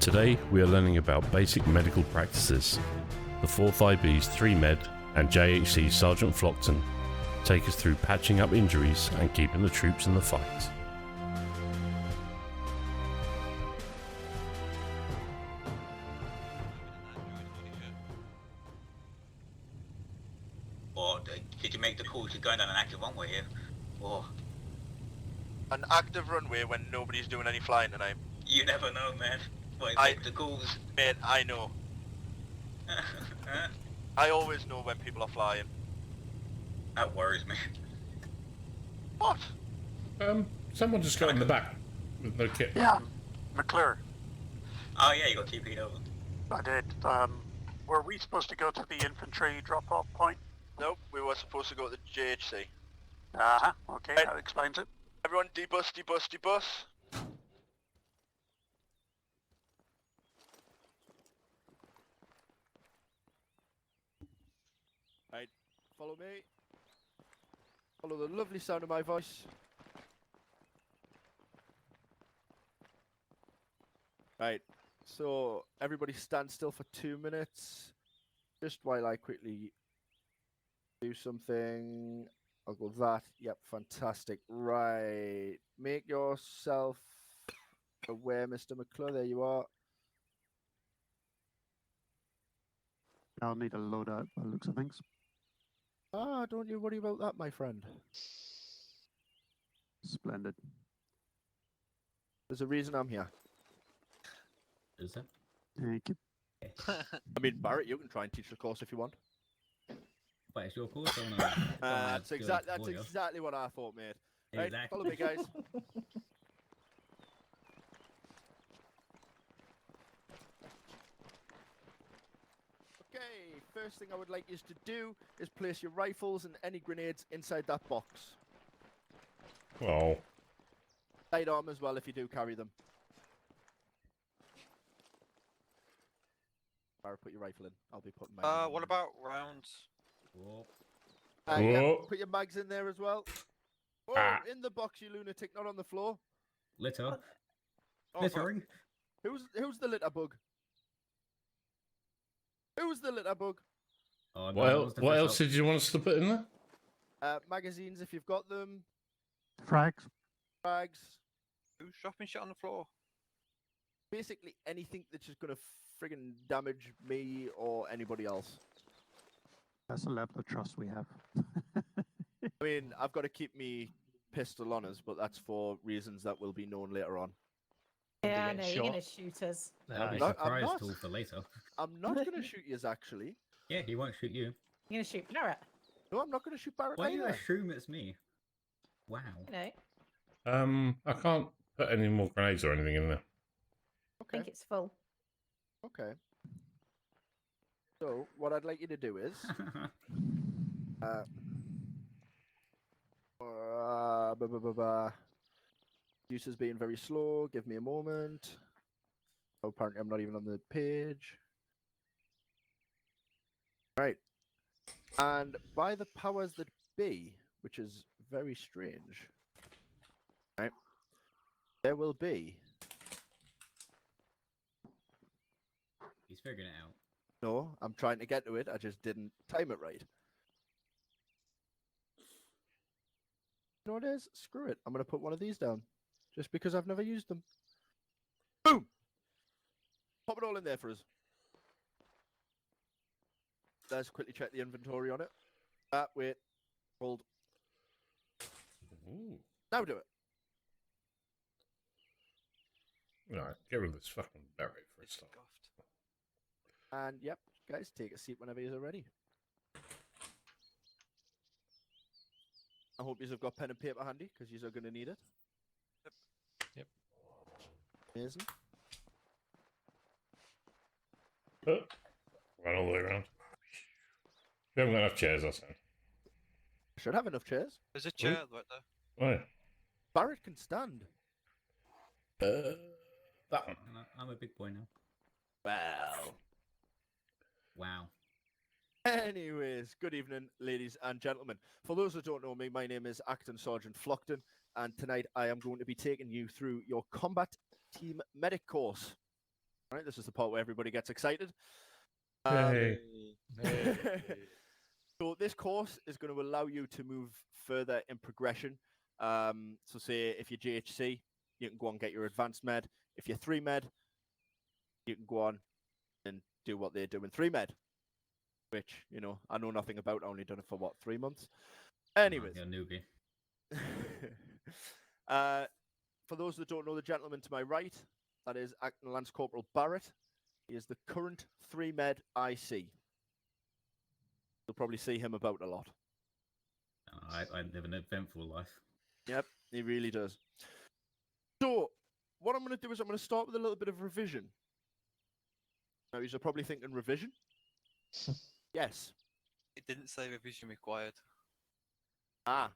Today we are learning about basic medical practices. The 4th IB's 3 Med and JHC Sergeant Flockton take us through patching up injuries and keeping the troops in the fight. Or did you make the call to going down an active runway here? Or An active runway when nobody's doing any flying tonight. you never know, man. Wait, I- make the calls. Mate, I know. I always know when people are flying. That worries me. What? Someone just got in the back with no kit. Yeah, McClure. Oh yeah, you got TP'd over. I did. Were we supposed to go to the infantry drop-off point? Nope, we were supposed to go to the JHC. Uh-huh, okay, Right. that explains it. Everyone debus, debus, debus. Right, follow me. Follow the lovely sound of my voice. Right, so everybody stand still for 2 minutes. Just while I quickly do something. I'll go that. Yep, fantastic. Right, make yourself aware, Mr. McClure. There you are. I'll need a loadout by the looks of things. Ah, don't you worry about that, my friend. Splendid. There's a reason I'm here. Is there? Thank you. I mean, Barrett, you can try and teach the course if you want. Wait, it's your course or no? That's exactly what I thought, mate. Right, Exactly. follow me, guys. Okay, first thing I would like you to do is place your rifles and any grenades inside that box. Oh, Sidearm as well if you do carry them. Barrett, put your rifle in. I'll be putting mine in. What about rounds? Whoa. Yeah, Whoa. put your mags in there as well. Oh, Ah. in the box, you lunatic, not on the floor. Litter. Oh, Littering. Who's the litter bug? Who's the litter bug? Oh, what else did you want us to put in there? Magazines if you've got them. Frags. Bags. Who's dropping shit on the floor? Basically anything that's just gonna friggin' damage me or anybody else. That's a level of trust we have. I mean, I've got to keep me pistol on us, but that's for reasons that will be known later on. Yeah, I know, you're going to shoot us. That'll be a No, I'm surprise not. tool for later. I'm not going to shoot yous, actually. Yeah, he won't shoot you. You're going to shoot Barrett. No, I'm not going to shoot Barrett Why do you either. assume it's me? Wow. You know, I can't put any more grenades or anything in there. I Okay, think it's full. okay. So, what I'd like you to do is... User's being very slow. Give me a moment. Oh, apparently, I'm not even on the page. Right. And by the powers that be, which is very strange, right? There will be. He's figuring it out. No, I'm trying to get to it. I just didn't time it right. You know what it is? Screw it. I'm going to put one of these down. Just because I've never used them. Boom! Pop it all in there for us. Let's quickly check the inventory on it. Wait. Hold. Ooh. Now do it. Alright, get rid of this fucking berry for a start. And yep, guys, take a seat whenever you're ready. I hope you've got pen and paper handy, because you're going to need it. Yep. Amazing. Run all the way around. We haven't got enough chairs, I say. Should have enough chairs. There's a chair right there. Oh, yeah. Barrett can stand. That one. I'm a big boy now. Wow. Wow. Anyways, good evening, ladies and gentlemen. For those who don't know me, my name is Acting Sergeant Flockton, and tonight I am going to be taking you through your combat team medic course. All right, this is the part where everybody gets excited. Yay. So this course is going to allow you to move further in progression. So say if you're JHC, you can go and get your advanced med. If you're 3 med, you can go on and do what they do in 3 med, which, you know, I know nothing about. I only done it for, what, 3 months? Anyways. You're a newbie. For those that don't know, the gentleman to my right, that is Acting Lance Corporal Barrett. He is the current 3 med IC. You'll probably see him about a lot. I live an eventful life. Yep, he really does. So, what I'm going to do is I'm going to start with a little bit of revision. Now, you're probably thinking, revision? Yes. It didn't say revision required. Ah,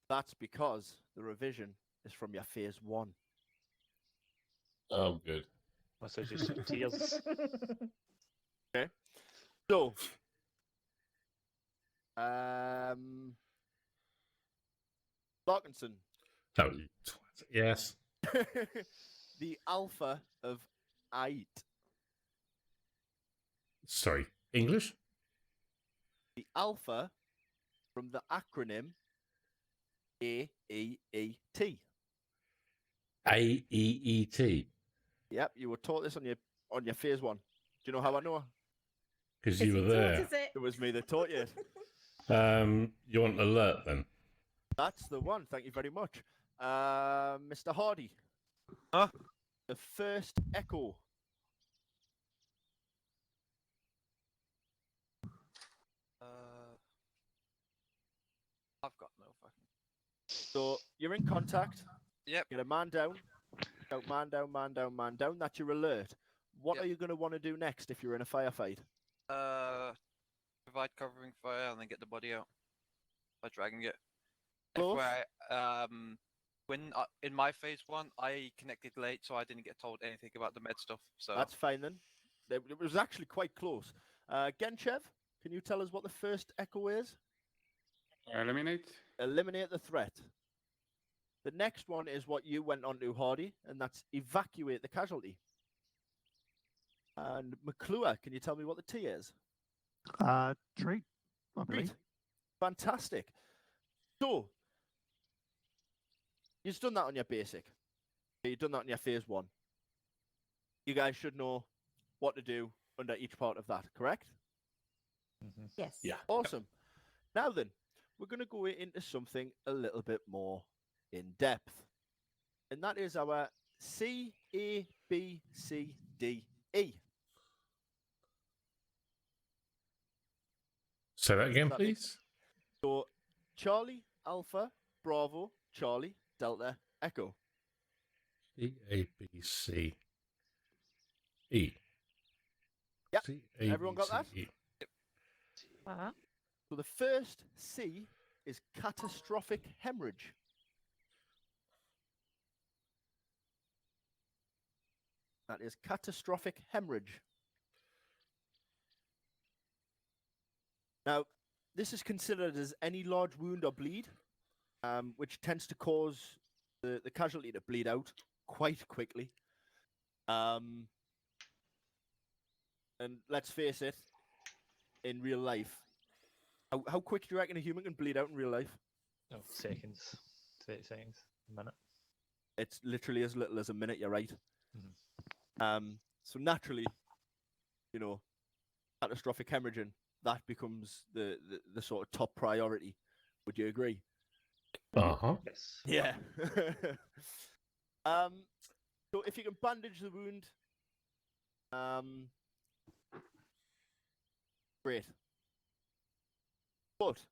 that's because the revision is from your phase 1. Oh, good. So just tears. Okay. So, Larkinson. Oh, you twat. Yes. The alpha of AIT. Sorry. English? The alpha from the acronym AEET. AEET. Yep, you were taught this on your phase 1. Do you know how I know? Because you were there. It was me that taught you it. You want alert then? That's the one. Thank you very much. Mr. Hardy. Huh? The first echo. I've got no fucking. So you're in contact. Yep. Get a man down. Out, man down, man down, man down. That's your alert. What Yep. are you going to want to do next if you're in a firefight? Provide covering fire and then get the body out by dragging it. Close. When in my phase 1, I connected late, so I didn't get told anything about the med stuff. So That's fine then. It was actually quite close. Genchev, can you tell us what the first echo is? Eliminate. Eliminate the threat. The next one is what you went on to, Hardy, and that's evacuate the casualty. And McClure, can you tell me what the T is? Treat, I believe. Treat. Fantastic. So, you've done that on your basic. You've done that on your phase 1. You guys should know what to do under each part of that, correct? Yes. Yeah. Awesome. Now then, we're going to go into something a little bit more in depth. And that is our CABCDE. Say that again, That makes- please. So, Charlie, Alpha, Bravo, Charlie, Delta, Echo. C-A-B-C-E. E. Yep. C-A-B-C-E. Everyone got that? Uh-huh. So the first C is catastrophic hemorrhage. That is catastrophic hemorrhage. Now, this is considered as any large wound or bleed, which tends to cause the casualty to bleed out quite quickly. And let's face it, in real life, how quick do you reckon a human can bleed out in real life? Oh, seconds. 30 seconds. A minute. It's literally as little as a minute, you're right. Mhm. So naturally, you know, catastrophic hemorrhaging, that becomes the sort of top priority. Would you agree? Uh-huh. Yes. Yeah. So if you can bandage the wound, great. But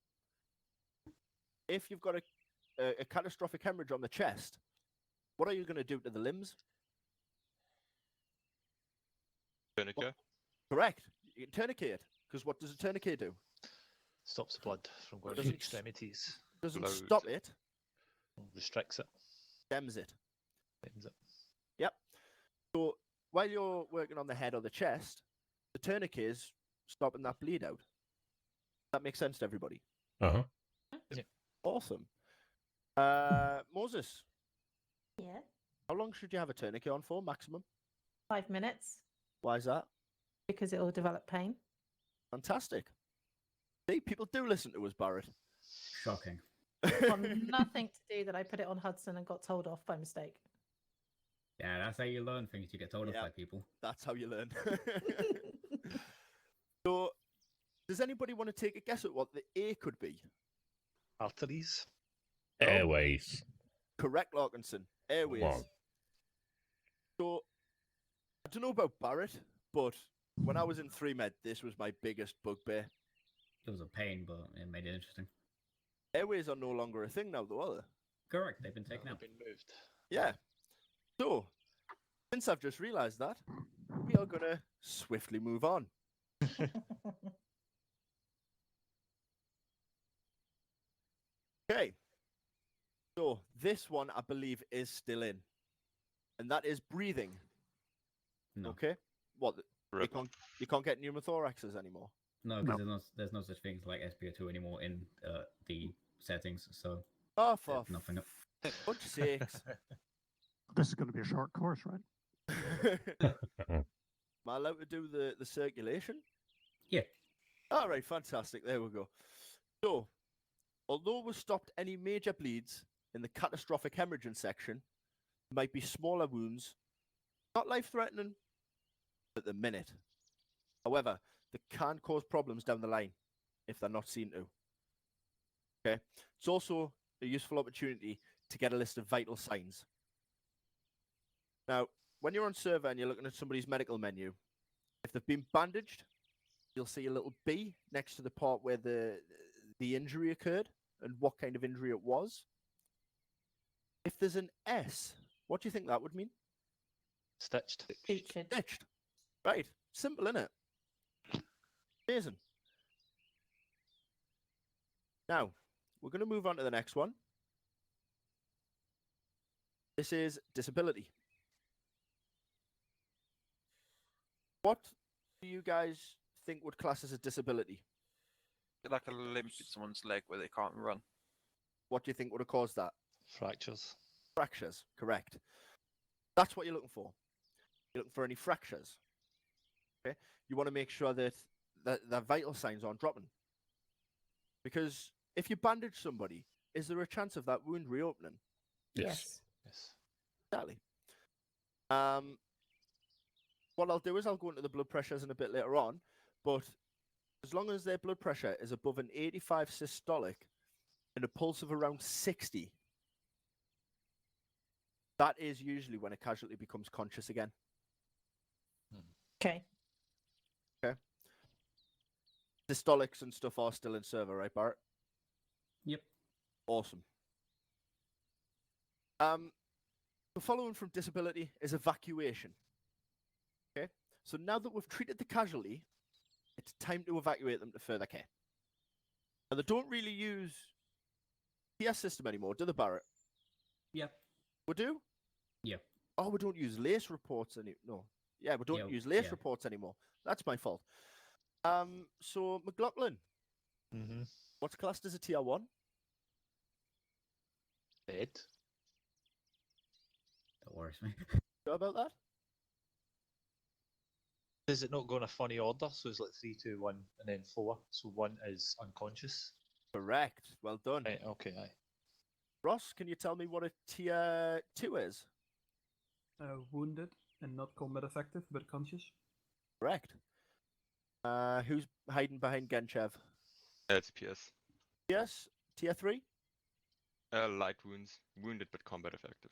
if you've got a catastrophic hemorrhage on the chest, what are you going to do to the limbs? Tourniquet. Correct. You can tourniquet it, because what does a tourniquet do? Stops the blood from going to Doesn't the extremities. Doesn't Load. stop it, Restricts it. stems it. Ends it. Yep. So while you're working on the head or the chest, the tourniquet is stopping that bleed out. That makes sense to everybody. Uh-huh. Awesome. Moses, Yeah. how long should you have a tourniquet on for, maximum? 5 minutes. Why is that? Because it will develop pain. Fantastic. See, people do listen to us, Barrett. Shocking. Got nothing to do that I put it on Hudson and got told off by mistake. Yeah, that's how you learn things. You get told off Yeah. by people. That's how you learn. So, does anybody want to take a guess at what the A could be? Arteries. No. Airways. Correct, Larkinson. Airways. Come on. So, I don't know about Barrett, but when I was in 3 Med, this was my biggest bugbear. It was a pain, but it made it interesting. Airways are no longer a thing now, though, are they? Correct, they've been taken They've out. been moved. Yeah. So, since I've just realised that, we are going to swiftly move on. Okay. So, this one, I believe, is still in. And that is breathing. No. Okay? What? You can't get pneumothoraxes anymore? No, because there's no such things like SpO2 anymore in the settings, so Oh, for nothing up. fuck's sakes. This is going to be a short course, right? Am I allowed to do the circulation? Yeah. All right, fantastic. There we go. So, although we've stopped any major bleeds in the catastrophic hemorrhaging section, there might be smaller wounds, not life-threatening at the minute. However, they can cause problems down the line if they're not seen to. Okay. It's also a useful opportunity to get a list of vital signs. Now, when you're on server and you're looking at somebody's medical menu, if they've been bandaged, you'll see a little B next to the part where the injury occurred and what kind of injury it was. If there's an S, what do you think that would mean? Stitched. Featured. Stitched. Right. Simple, innit? Amazing. Now, we're going to move on to the next one. This is disability. What do you guys think would class as a disability? Like a limp in someone's leg where they can't run. What do you think would have caused that? Fractures. Fractures, correct. That's what you're looking for. You're looking for any fractures. Okay? You want to make sure that the vital signs aren't dropping. Because if you bandage somebody, is there a chance of that wound reopening? Yes. Yes. Exactly. What I'll do is I'll go into the blood pressures in a bit later on, but as long as their blood pressure is above an 85 systolic and a pulse of around 60, that is usually when a casualty becomes conscious again. Okay. Okay. Systolics and stuff are still in server, right, Barrett? Yep. Awesome. The following from disability is evacuation. Okay, so now that we've treated the casualty, it's time to evacuate them to further care. Now, they don't really use PS system anymore, do they, Barrett? Yep. We do? Yep. Oh, we don't use LACE reports anymore. No. Yeah, we don't use LACE reports anymore. That's my fault. So, McLaughlin, what's classed as a tier 1? Dead. That worries me. Sure about that? Does it not go in a funny order? So it's like 3, 2, 1, and then 4. So 1 is unconscious. Correct. Well done. Right, okay, aye. Ross, can you tell me what a tier 2 is? Wounded and not combat effective, but conscious. Correct. Who's hiding behind Genchev? It's PS. Yes, tier 3? Light wounds, wounded but combat effective.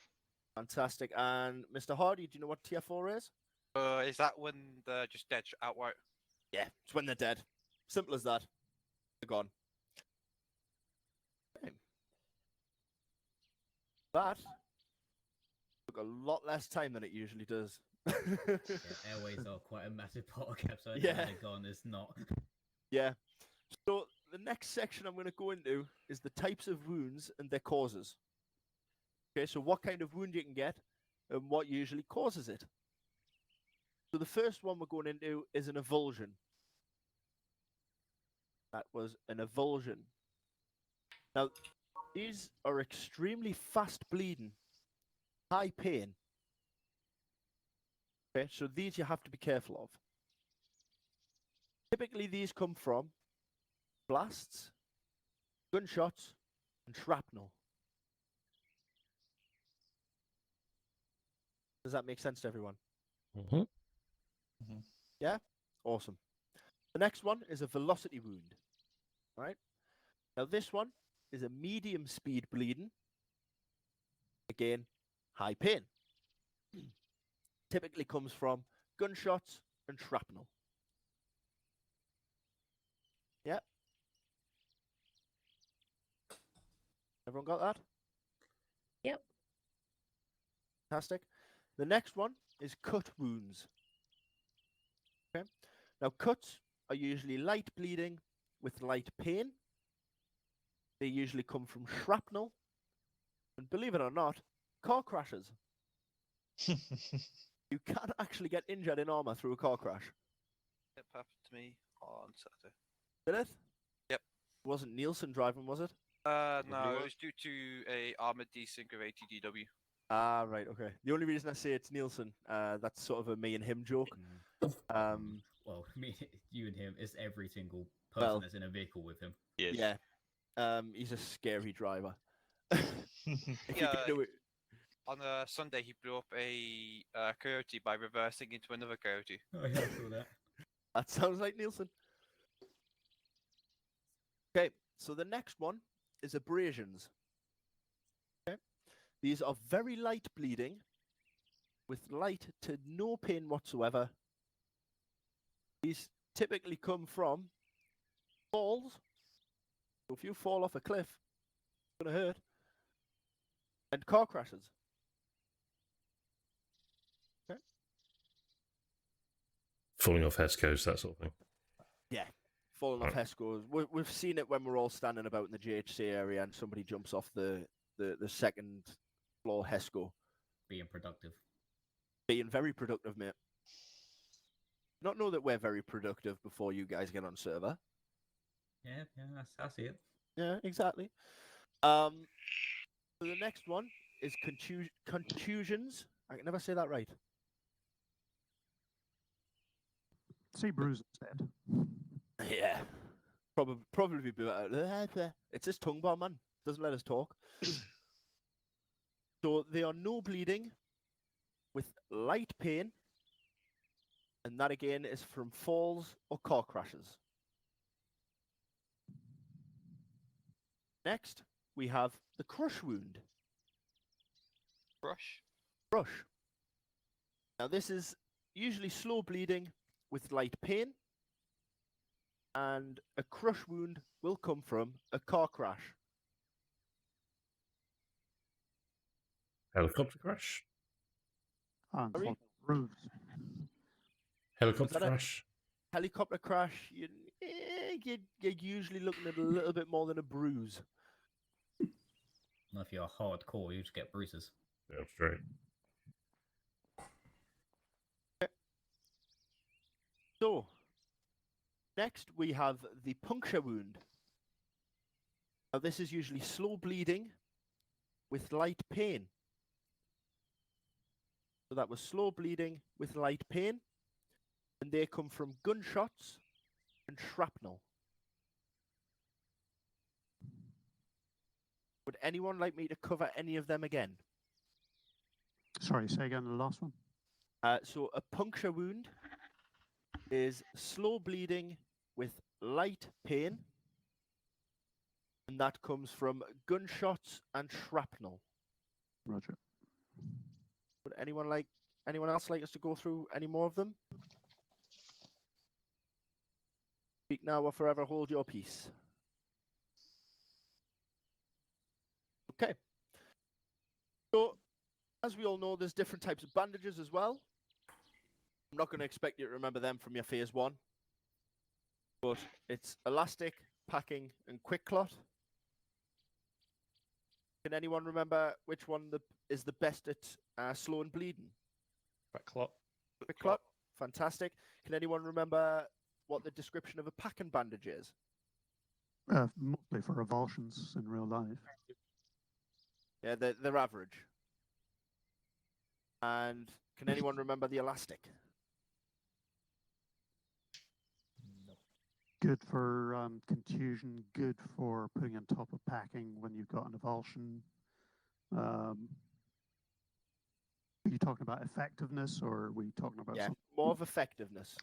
Fantastic. And Mr. Hardy, do you know what tier 4 is? Is that when they're just dead outright? Yeah, it's when they're dead. Simple as that. They're gone. Okay. That took a lot less time than it usually does. Yeah, airways are quite a massive part of cap, so Yeah. they're gone. It's not. Yeah. So the next section I'm going to go into is the types of wounds and their causes. Okay, so what kind of wound you can get and what usually causes it. So the first one we're going into is an avulsion. That was an avulsion. Now, these are extremely fast bleeding, high pain. Okay, so these you have to be careful of. Typically, these come from blasts, gunshots, and shrapnel. Does that make sense to everyone? Mhm. Yeah? Awesome. The next one is a velocity wound. Right? Now, this one is a medium speed bleeding. Again, high pain. Typically comes from gunshots and shrapnel. Yeah? Everyone got that? Yep. Fantastic. The next one is cut wounds. Okay. Now, cuts are usually light bleeding with light pain. They usually come from shrapnel. And believe it or not, car crashes. You can actually get injured in Arma through a car crash. It happened to me on Saturday. Did it? Yep. It wasn't Nielsen driving, was it? No, Probably it was due to a armored desync of ATDW. Ah, right, okay. The only reason I say it's Nielsen, that's sort of a me and him joke. Well, me, you and him, it's every single person Well, that's in a vehicle with him. Yes. Yeah. He's a scary driver. If you can do it. On a Sunday, he blew up a coyote by reversing into another coyote. Oh yeah, I saw that. That sounds like Nielsen. Okay, so the next one is abrasions. Okay, these are very light bleeding with light to no pain whatsoever. These typically come from falls. So if you fall off a cliff, it's going to hurt. And car crashes. Okay. Falling off Hescos, that sort of thing. Yeah, falling off Hescos. We've seen it when we're all standing about in the JHC area and somebody jumps off the second floor Hesco. Being productive. Being very productive, mate. Not know that we're very productive before you guys get on server. Yeah, I see it. Yeah, exactly. So the next one is contusions. I can never say that right. Say bruise instead. Yeah. Probably be better. It's his tongue bar, man. Doesn't let us talk. So they are no bleeding with light pain. And that again is from falls or car crashes. Next, we have the crush wound. Crush. Now this is usually slow bleeding with light pain. And a crush wound will come from a car crash. Helicopter crash? Sorry? Bruise. Helicopter crash? Helicopter crash, you're usually looking at a little bit more than a bruise. Well, if you're hardcore, you just get bruises. Yeah, that's right. So, next we have the puncture wound. Now this is usually slow bleeding with light pain. So that was slow bleeding with light pain. And they come from gunshots and shrapnel. Would anyone like me to cover any of them again? Sorry, say again the last one. So a puncture wound is slow bleeding with light pain. And that comes from gunshots and shrapnel. Roger. Would anyone else like us to go through any more of them? Speak now or forever hold your peace. Okay. So, as we all know, there's different types of bandages as well. I'm not going to expect you to remember them from your phase 1. But it's elastic, packing, and quick clot. Can anyone remember which one is the best at slowing bleeding? Quick clot. Quick clot. Fantastic. Can anyone remember what the description of a packing bandage is? Mostly for revulsions in real life. Yeah, they're average. And can anyone remember the elastic? Good for contusion, good for putting on top of packing when you've got an avulsion. Are you talking about effectiveness, or are we talking about something? More of effectiveness.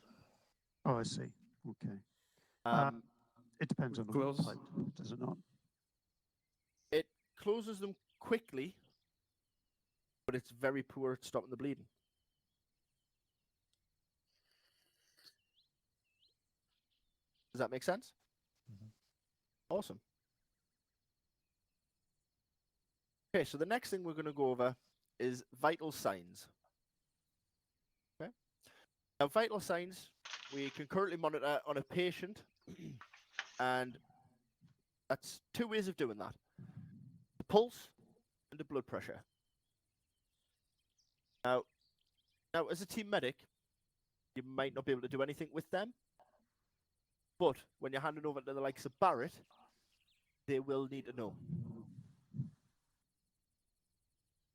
Oh, I see. Okay. It depends on the wound type, does it not? It closes them quickly, but it's very poor at stopping the bleeding. Does that make sense? Awesome. Okay, so the next thing we're going to go over is vital signs. Okay. Now, vital signs we can currently monitor on a patient, and that's two ways of doing that: the pulse and the blood pressure. Now, as a team medic, you might not be able to do anything with them, but when you're handing over to the likes of Barrett, they will need to know.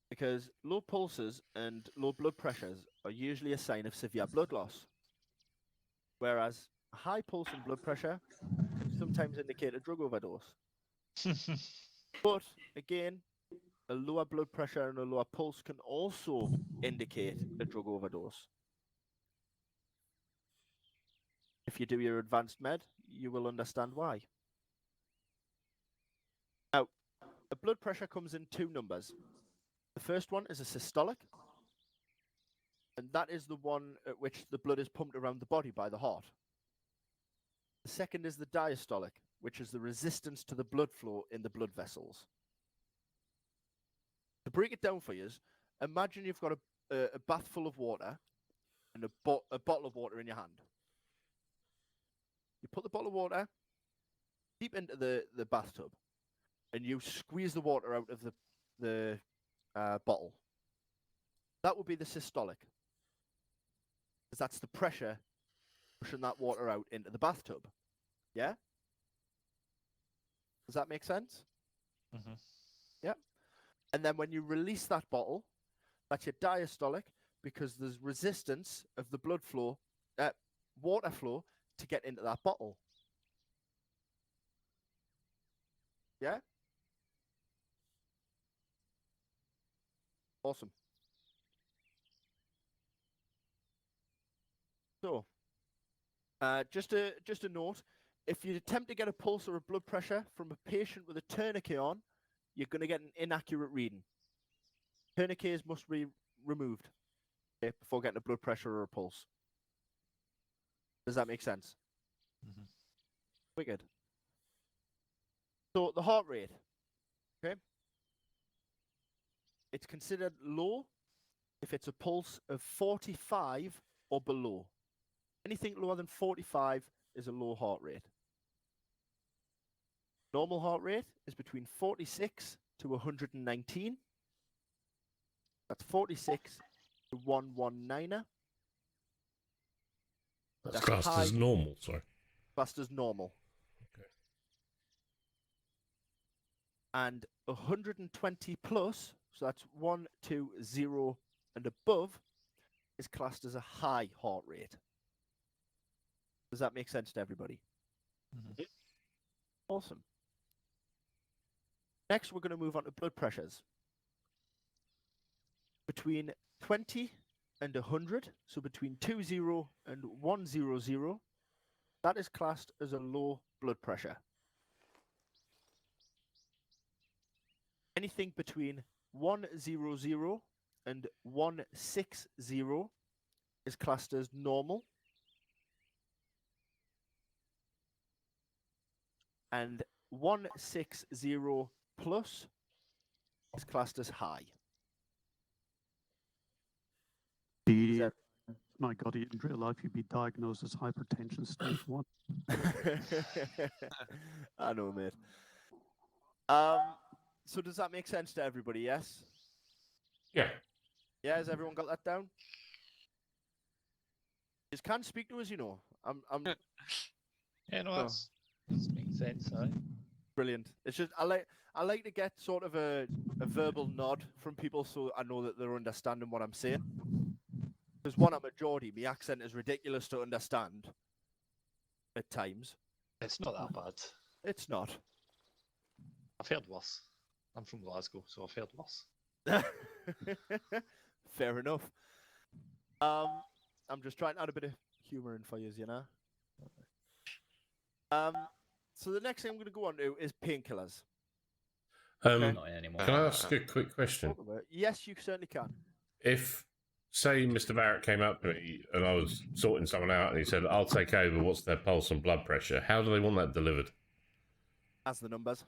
Because low pulses and low blood pressures are usually a sign of severe blood loss, whereas a high pulse and blood pressure can sometimes indicate a drug overdose. But again, a lower blood pressure and a lower pulse can also indicate a drug overdose. If you do your advanced med, you will understand why. Now, the blood pressure comes in two numbers. The first one is a systolic, and that is the one at which the blood is pumped around the body by the heart. The second is the diastolic, which is the resistance to the blood flow in the blood vessels. To break it down for you, imagine you've got a bath full of water and a bottle of water in your hand. You put the bottle of water deep into the bathtub, and you squeeze the water out of the bottle. That would be the systolic, because that's the pressure pushing that water out into the bathtub. Yeah? Does that make sense? Yeah. And then when you release that bottle, that's your diastolic, because there's resistance of the blood flow, water flow, to get into that bottle. Yeah? Awesome. So, just a note, if you attempt to get a pulse or a blood pressure from a patient with a tourniquet on, you're going to get an inaccurate reading. Tourniquets must be removed before getting a blood pressure or a pulse. Does that make sense? Wicked. So the heart rate, okay? It's considered low if it's a pulse of 45 or below. Anything lower than 45 is a low heart rate. Normal heart rate is between 46 to 119. That's 46 to 119er. That's classed as normal, sorry. Classed as normal. Okay. And 120 plus, so that's 120 and above, is classed as a high heart rate. Does that make sense to everybody? Awesome. Next, we're going to move on to blood pressures. Between 20 and 100, so between 20 and 100, that is classed as a low blood pressure. Anything between 100 and 160 is classed as normal. And 160 plus is classed as high. My God, in real life, you'd be diagnosed as hypertension stage 1. I know, mate. So does that make sense to everybody, yes? Yeah. Yeah, has everyone got that down? Just can't speak to us, you know. I'm Yeah, no, that's makes sense, aye. Brilliant. It's just I like to get sort of a verbal nod from people so I know that they're understanding what I'm saying. Because one, I'm a Geordie, my accent is ridiculous to understand at times. It's not that bad. It's not. I've heard worse. I'm from Glasgow, so I've heard worse. Fair enough. I'm just trying to add a bit of humour in for you, you know. So the next thing I'm going to go on to is painkillers. Not anymore. Can I ask a quick question? Yes, you certainly can. If, say, Mr. Barrett came up to me and I was sorting someone out and he said, I'll take over, what's their pulse and blood pressure? How do they want that delivered? As the numbers.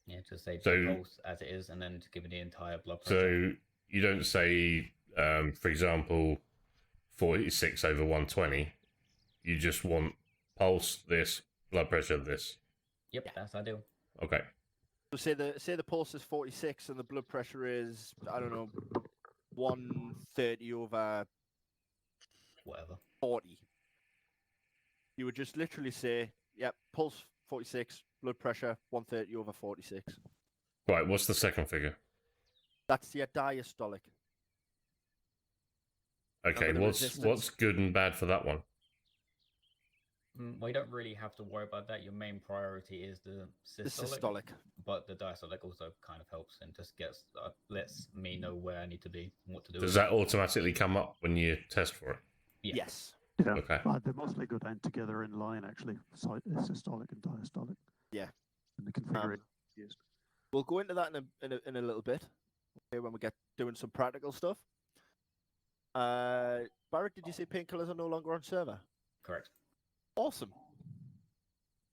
Yeah, just say So- the pulse as it is, and then to give it the entire blood pressure. So you don't say, for example, 46 over 120. You just want pulse, this, blood pressure, this. Yep, that's ideal. Okay. So say the pulse is 46 and the blood pressure is, I don't know, 130 over whatever 40. You would just literally say, yep, pulse 46, blood pressure 130 over 46. Right, what's the second figure? That's your diastolic. Okay, Number of what's resistance. good and bad for that one? Well, you don't really have to worry about that. Your main priority is the systolic. But the diastolic also kind of helps and just lets me know where I need to be and what to do. Does that automatically come up when you test for it? Yes. Yeah, Okay. they mostly go down together in line, actually, systolic and diastolic. Yeah. And the configuration used. We'll go into that in a little bit, okay, when we get doing some practical stuff. Barrett, did you say painkillers are no longer on server? Correct. Awesome.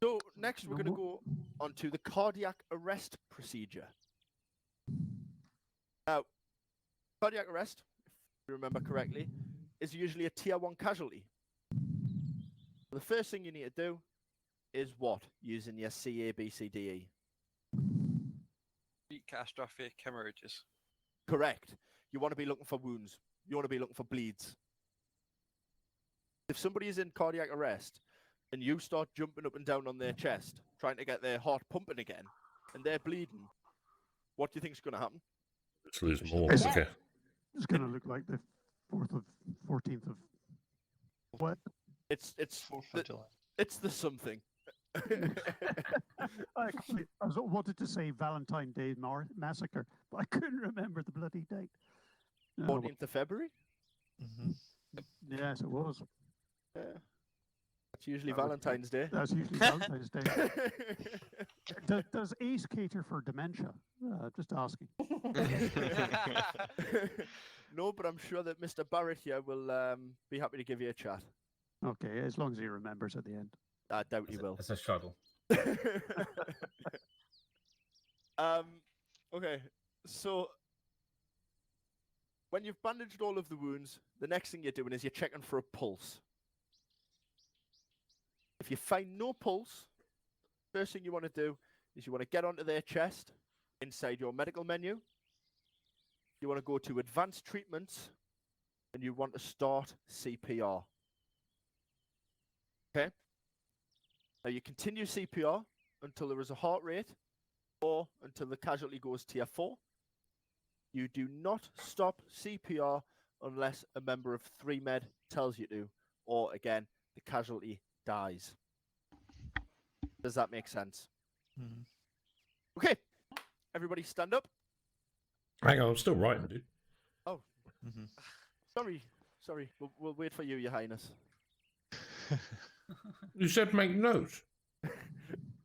So next we're going to go on to the cardiac arrest procedure. Now, cardiac arrest, if you remember correctly, is usually a tier 1 casualty. The first thing you need to do is what? Using your CABCDE. Catastrophic hemorrhages. Correct. You want to be looking for wounds. You want to be looking for bleeds. If somebody is in cardiac arrest and you start jumping up and down on their chest, trying to get their heart pumping again, and they're bleeding, what do you think is going to happen? Let's lose more. It's, Okay. it's going to look like the 14th of what? It's the something. I wanted to say Valentine Day Massacre, but I couldn't remember the bloody date. 14th of February? Yes, it was. Yeah. That's usually Valentine's Day. That's usually Valentine's Day. Does ACE cater for dementia? Just asking. No, but I'm sure that Mr. Barrett here will be happy to give you a chat. Okay, as long as he remembers at the end. I doubt he will. It's a struggle. Okay, so when you've bandaged all of the wounds, the next thing you're doing is you're checking for a pulse. If you find no pulse, first thing you want to do is you want to get onto their chest inside your medical menu. You want to go to advanced treatments and you want to start CPR. Okay? Now you continue CPR until there is a heart rate or until the casualty goes tier 4. You do not stop CPR unless a member of 3Med tells you to, or again, the casualty dies. Does that make sense? Mm-hmm. Okay, everybody stand up. Hang on, I'm still writing, dude. Oh, sorry. We'll wait for you, Your Highness. You said make notes.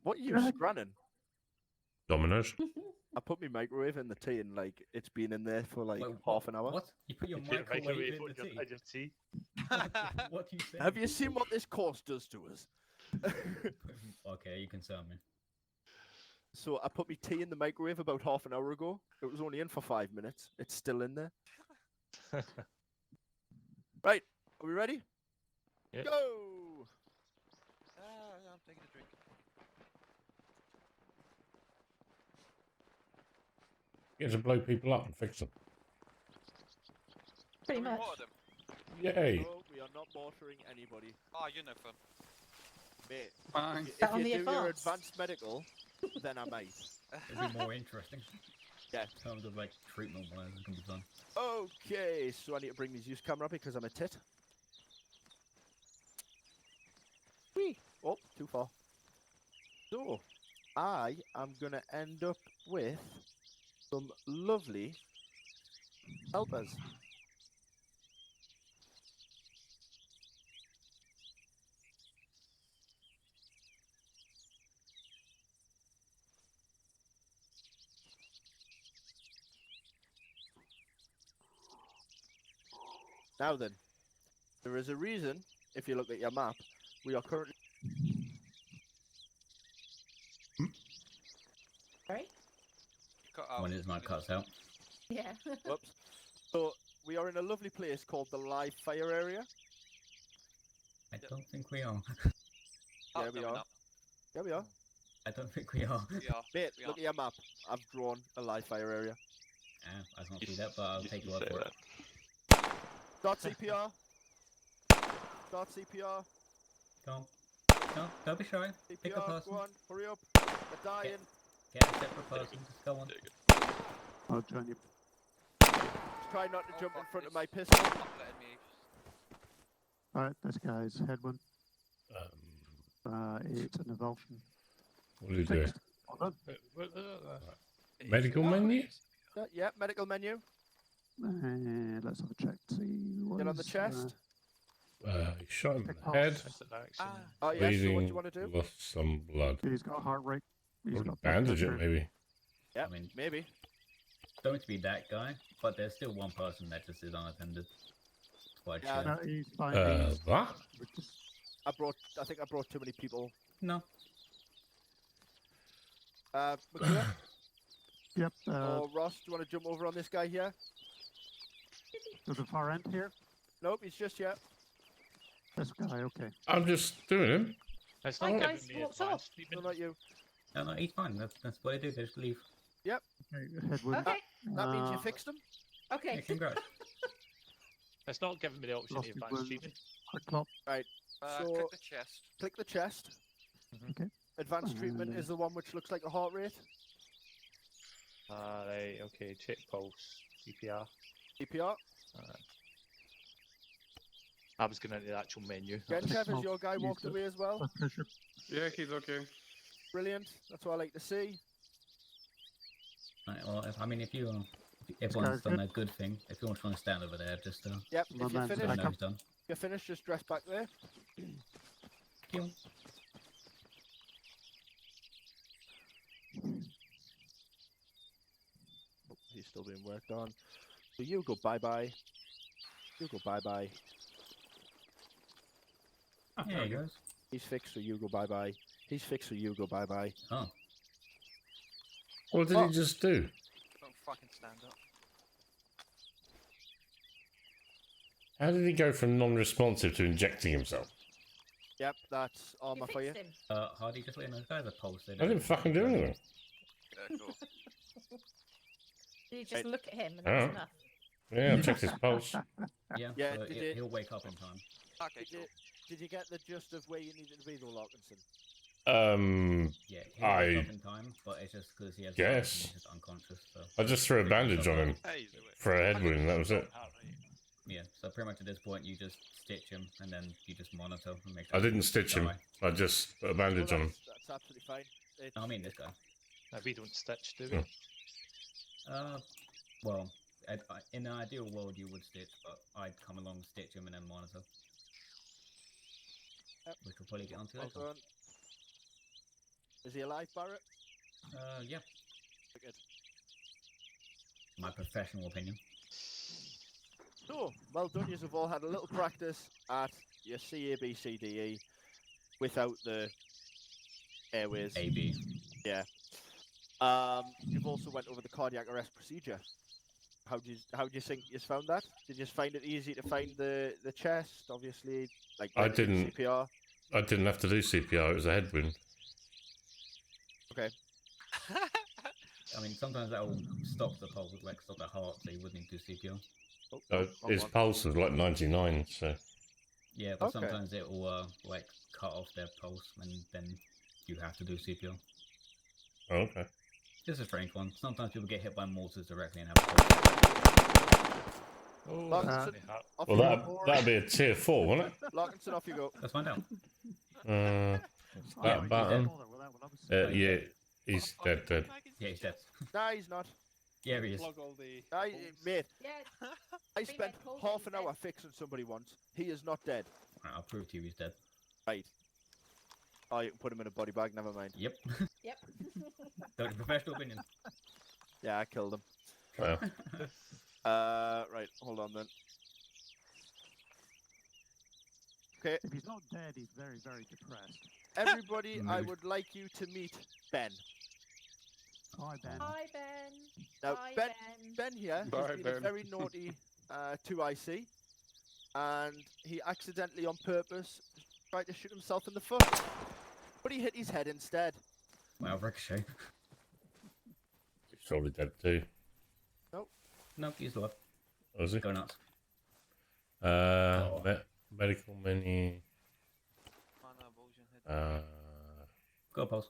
What are you scranning? Dominoes. I put my microwave in the tea and like it's been in there for like half an hour. What? You put your You put your microwave in microwave the tea? on your tea? What do you say? Have you seen what this course does to us? Okay, you concern me. So I put my tea in the microwave about half an hour ago. It was only in for 5 minutes. It's still in there. Right, are we ready? Yeah. Go! I'm taking a drink. Get to blow people up and fix them. Pretty Can we much. water them? Yay. No, we are not mortaring anybody. Oh, you're no fun. Mate, Fine. if That on you the do your advanced? advanced medical, then I might. It'll be more interesting. Yeah. In terms of like treatment wise, it can be fun. Okay, so I need to bring this use camera up because I'm a tit. Whee! Oh, too far. So, I am gonna end up with some lovely helpers. Now then, there is a reason, if you look at your map, we are currently... Right? When his mic cuts out. Yeah. Whoops. So, we are in a lovely place called the live fire area. I don't think we are. Yeah, we are. Yeah, we are. I don't think we are. Mate, look at your map. I've drawn a live fire area. I can't see that, but I'll take your word for it. Start CPR. Start CPR. Come on. No, don't be shy. Pick a CPR, person. go on, hurry up. They're dying. Get a separate person. Just go on. I'll join you. Try not to jump in front of my pistol. Alright, this guy's headwind. It's an avulsion. What do you do? Well done. Medical menu? Yeah, medical menu. Let's have a check. See what Get on the chest. Shot him in the head. Oh, yeah, so what do you Bleeding, want to do? lost some blood. He's got heart rate. He's Or got bandage it, blood pressure. maybe. Yeah, I mean, maybe. Don't to be that guy, but there's still one person that just is unattended. It's quite Yeah, chill. No, he's fine. What? I think I brought too many people. No. McClure? Yep. Or Ross, do you want to jump over on this guy here? To the far end here. Nope, he's just here. This guy, okay. I'm just doing him. It's Hi, not guys, giving me what's up? advanced No, treatment. not you. No, he's fine. That's what I do. They just leave. Yep. Okay, headwind. Okay. That means you fixed him. Yeah, Okay. congrats. It's not giving me the option of Lost his advanced wound. treatment. Heart clot. Right. So Click the chest. click the chest. Okay. Advanced treatment is the one which looks like a heart rate. Right, okay, check pulse, CPR. CPR. I was going into the actual menu. Genchev, has your guy walked away as well? Blood pressure. Yeah, he's okay. Brilliant. That's what I like to see. Right, well, if everyone's done a good thing, if you want to stand over there, just Yep. My If you're man's finished, back up. done. you're finished. Just dress back there. Kill. Oh, he's still being worked on. So you go bye bye. You go bye bye. There he goes. He's fixed, so you go bye bye. He's fixed, so you go bye bye. Oh. What did he just do? Don't fucking stand up. How did he go from non-responsive to injecting himself? Yep, that's Arma for you. fixed him. Hardy, just let you know, this guy's a pulse. I didn't fucking do anything. Yeah, cool. Did you just look at him and Oh. that's enough? Yeah, I checked his pulse. Yeah, Yeah, so did you- he'll wake up in time. Okay, Did you, did you get the gist of where you needed to be, though, Larkinson? Yeah, he'll wake up in time, but it's just because he has Guess. he's just unconscious. So. I just threw a bandage on him Hey, for a head wound, that was it. Yeah, so pretty much at this point you just stitch him and then you just monitor and make sure. I didn't stitch him. I just put a bandage on him. That's absolutely fine. It's, I mean this guy. No, we don't stitch, do we? Hmm. Well, in an ideal world you would stitch, but I'd come along, stitch him, and then monitor. Yep. Which we'll probably get onto well later. done. Is he alive, Barrett? Yeah, Good. my professional opinion. So, well done. You've all had a little practice at your CABCDE without the airways. AB. Yeah. You've also went over the cardiac arrest procedure. How do you think you found that? Did you find it easy to find the chest? Obviously, like I when you did didn't. CPR. I didn't have to do CPR, it was a head wound. Okay. I mean, sometimes that will stop the pulse, like stop the heart, so you wouldn't need to do CPR. His pulse was like 99, so. Yeah, but Okay. sometimes it will like cut off their pulse, and then you have to do CPR. Oh, okay. Just a frank one. Sometimes people get hit by mortars directly and have a Larkinson, off Well, you go. that'd be a tier 4, wouldn't it? Larkinson, off you go. Let's find out. That button. Yeah, he's dead. Yeah, he's dead. Nah, he's not. Yeah, he is. Mate, Yeah. I spent half an hour fixing somebody once. He is not dead. Right, I'll prove to you he's dead. Right. Oh, you can put him in a body bag, never mind. Yep. Yep. Don't professional opinion. Yeah, I killed him. Well. Right, hold on then. Okay. If he's not dead, he's very, very depressed. Everybody, I would like you to meet Ben. Hi, Ben. Hi, Ben. Now, Hi, Ben here Bye, has been a Ben. very naughty 2IC, and he accidentally, on purpose, tried to shoot himself in the foot, but he hit his head instead. Wow, ricochet. He's probably dead too. Nope, he's alive. Was he? Go nuts. Medical menu. Go pulse.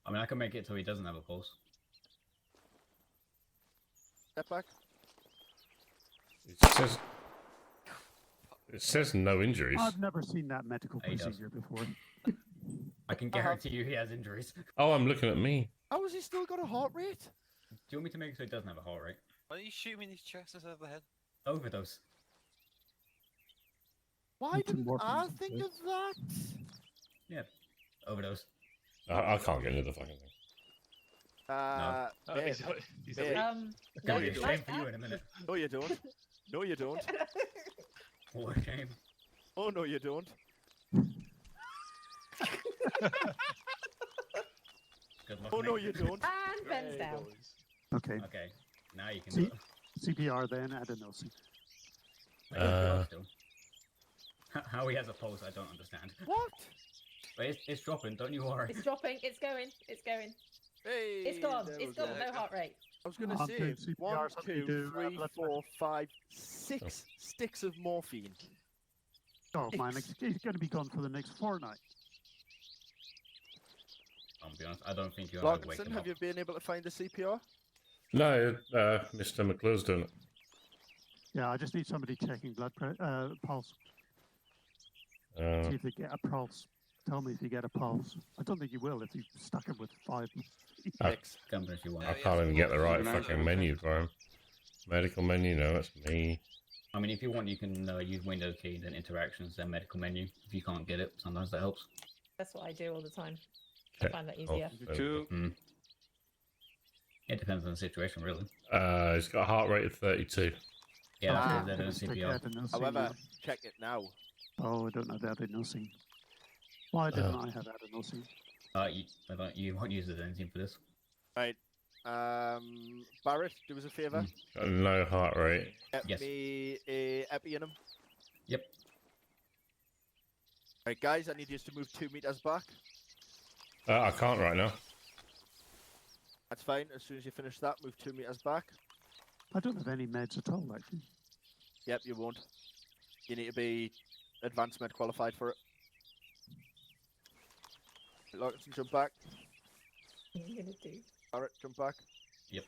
I mean, I can make it so he doesn't have a pulse. Step back. It says no injuries. I've never seen that medical He does. procedure before. I can guarantee you he has injuries. Do Oh, I'm looking at me. How has he still got a heart rate? you want me to make it so he doesn't have a heart rate? Why don't you shoot me in his chest instead of the head? Overdose. Why Need some didn't morphine I or think something. of that? Yeah. Overdose. I can't get into the fucking thing. Babe, He's babe. No, Gonna be you a like shame for you that. in a minute. No, you don't. No, you don't. What a shame. Oh, no, you don't. Good luck. Oh, no, mate. you don't. And Ben's down. Okay. Okay. Now you can See- do it. CPR then, adenosine. How he has a pulse, I don't understand. What? But it's dropping, don't you worry. It's dropping. It's going. It's going. Hey, It's gone. there It's we gone. go. No heart rate. I was going to I'm say, doing CPR, 1, something to 2, do, 3, blood 4, 5, 6 sticks of morphine. Oh man, he's going to be gone for the next fortnight. I'll be honest, I don't think you're going to wake Larkinson, him have up. you been able to find the CPR? No, Mr. McClure's doing it. Yeah, I just need somebody checking pulse. See if they get a pulse. Tell me if you get a pulse. I don't think you will if you stuck him with 5. Come if you want. I can't even get the right fucking menu for him. Medical menu, no, that's me. I mean, if you want, you can use window key, then interactions, then medical menu. If you can't get it, sometimes that helps. That's what I do all the time. I Okay. find that Oh, easier. It depends on the situation, really. He's got a heart rate of 32. Yeah, Ah, they're doing stick CPR. adenosine. However, check it now. Oh, I don't have adenosine. Why didn't I have adenosine? You won't use it anything for this. Right. Barrett, do us a favour. Got a low heart rate. Get Yes. me a epi in him. Yep. Right, guys, I need you to move 2 meters back. I can't right now. That's fine. As soon as you finish that, move 2 meters back. I don't have any meds at all, actually. Yep, you won't. You need to be advanced med qualified for it. Larkinson, jump back. What are you gonna do? Barrett, jump back. Yep.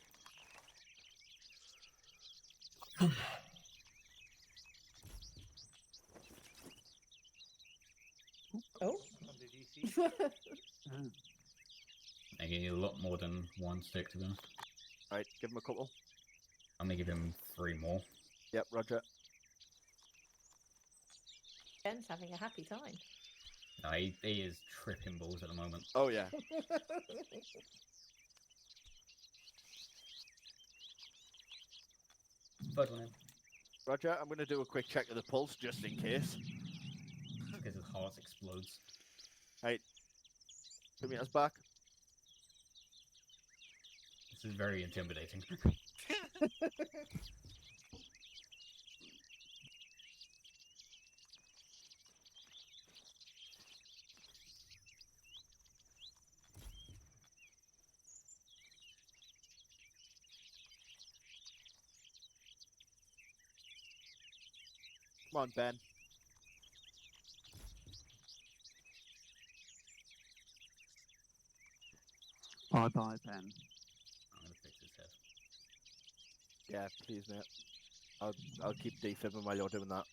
Oh. I give you a lot more than 1 stick, to be honest. Right, give him a couple. I'm gonna give him 3 more. Yep, roger. Ben's having a happy time. No, he is tripping balls at the moment. Oh, yeah. Third one in. Roger, I'm going to do a quick check of the pulse, just in case. Because his heart explodes. Right. 2 meters back. This is very intimidating. Come on, Ben. Bye-bye, Ben. I'm gonna fix his head. Yeah, please, mate. I'll keep defibbing while you're doing that.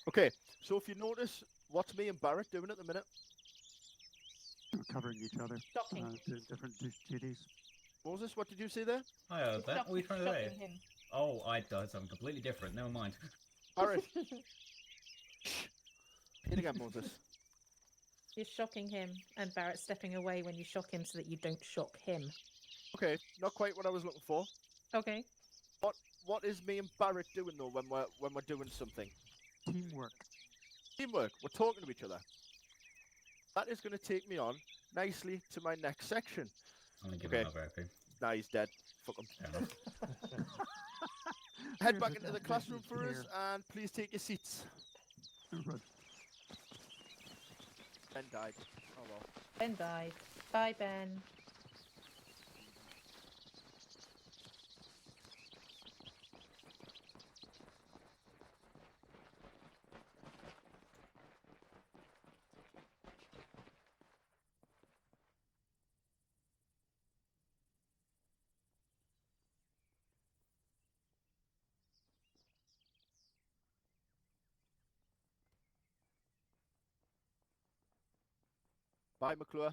Okay, so if you notice, what's me and Barrett doing at the minute? We're covering each other. Shocking. Doing different duties. Moses, what did you say there? I heard that. What are you trying to say? Shocking him. Oh, I did something completely different. Never mind. Barrett. Hit again, Moses. You're shocking him, and Barrett stepping away when you shock him so that you don't shock him. Okay, not quite what I was looking for. Okay. What is me and Barrett doing though when we're doing something? Teamwork. Teamwork. We're talking to each other. That is going to take me on nicely to my next section. I'm gonna give him another EP. Nah, he's dead. Fuck him. Fair enough. Head back into the classroom for us, and please take your seats. Ben died. Oh well. Ben died. Bye, Ben. Bye, McClure.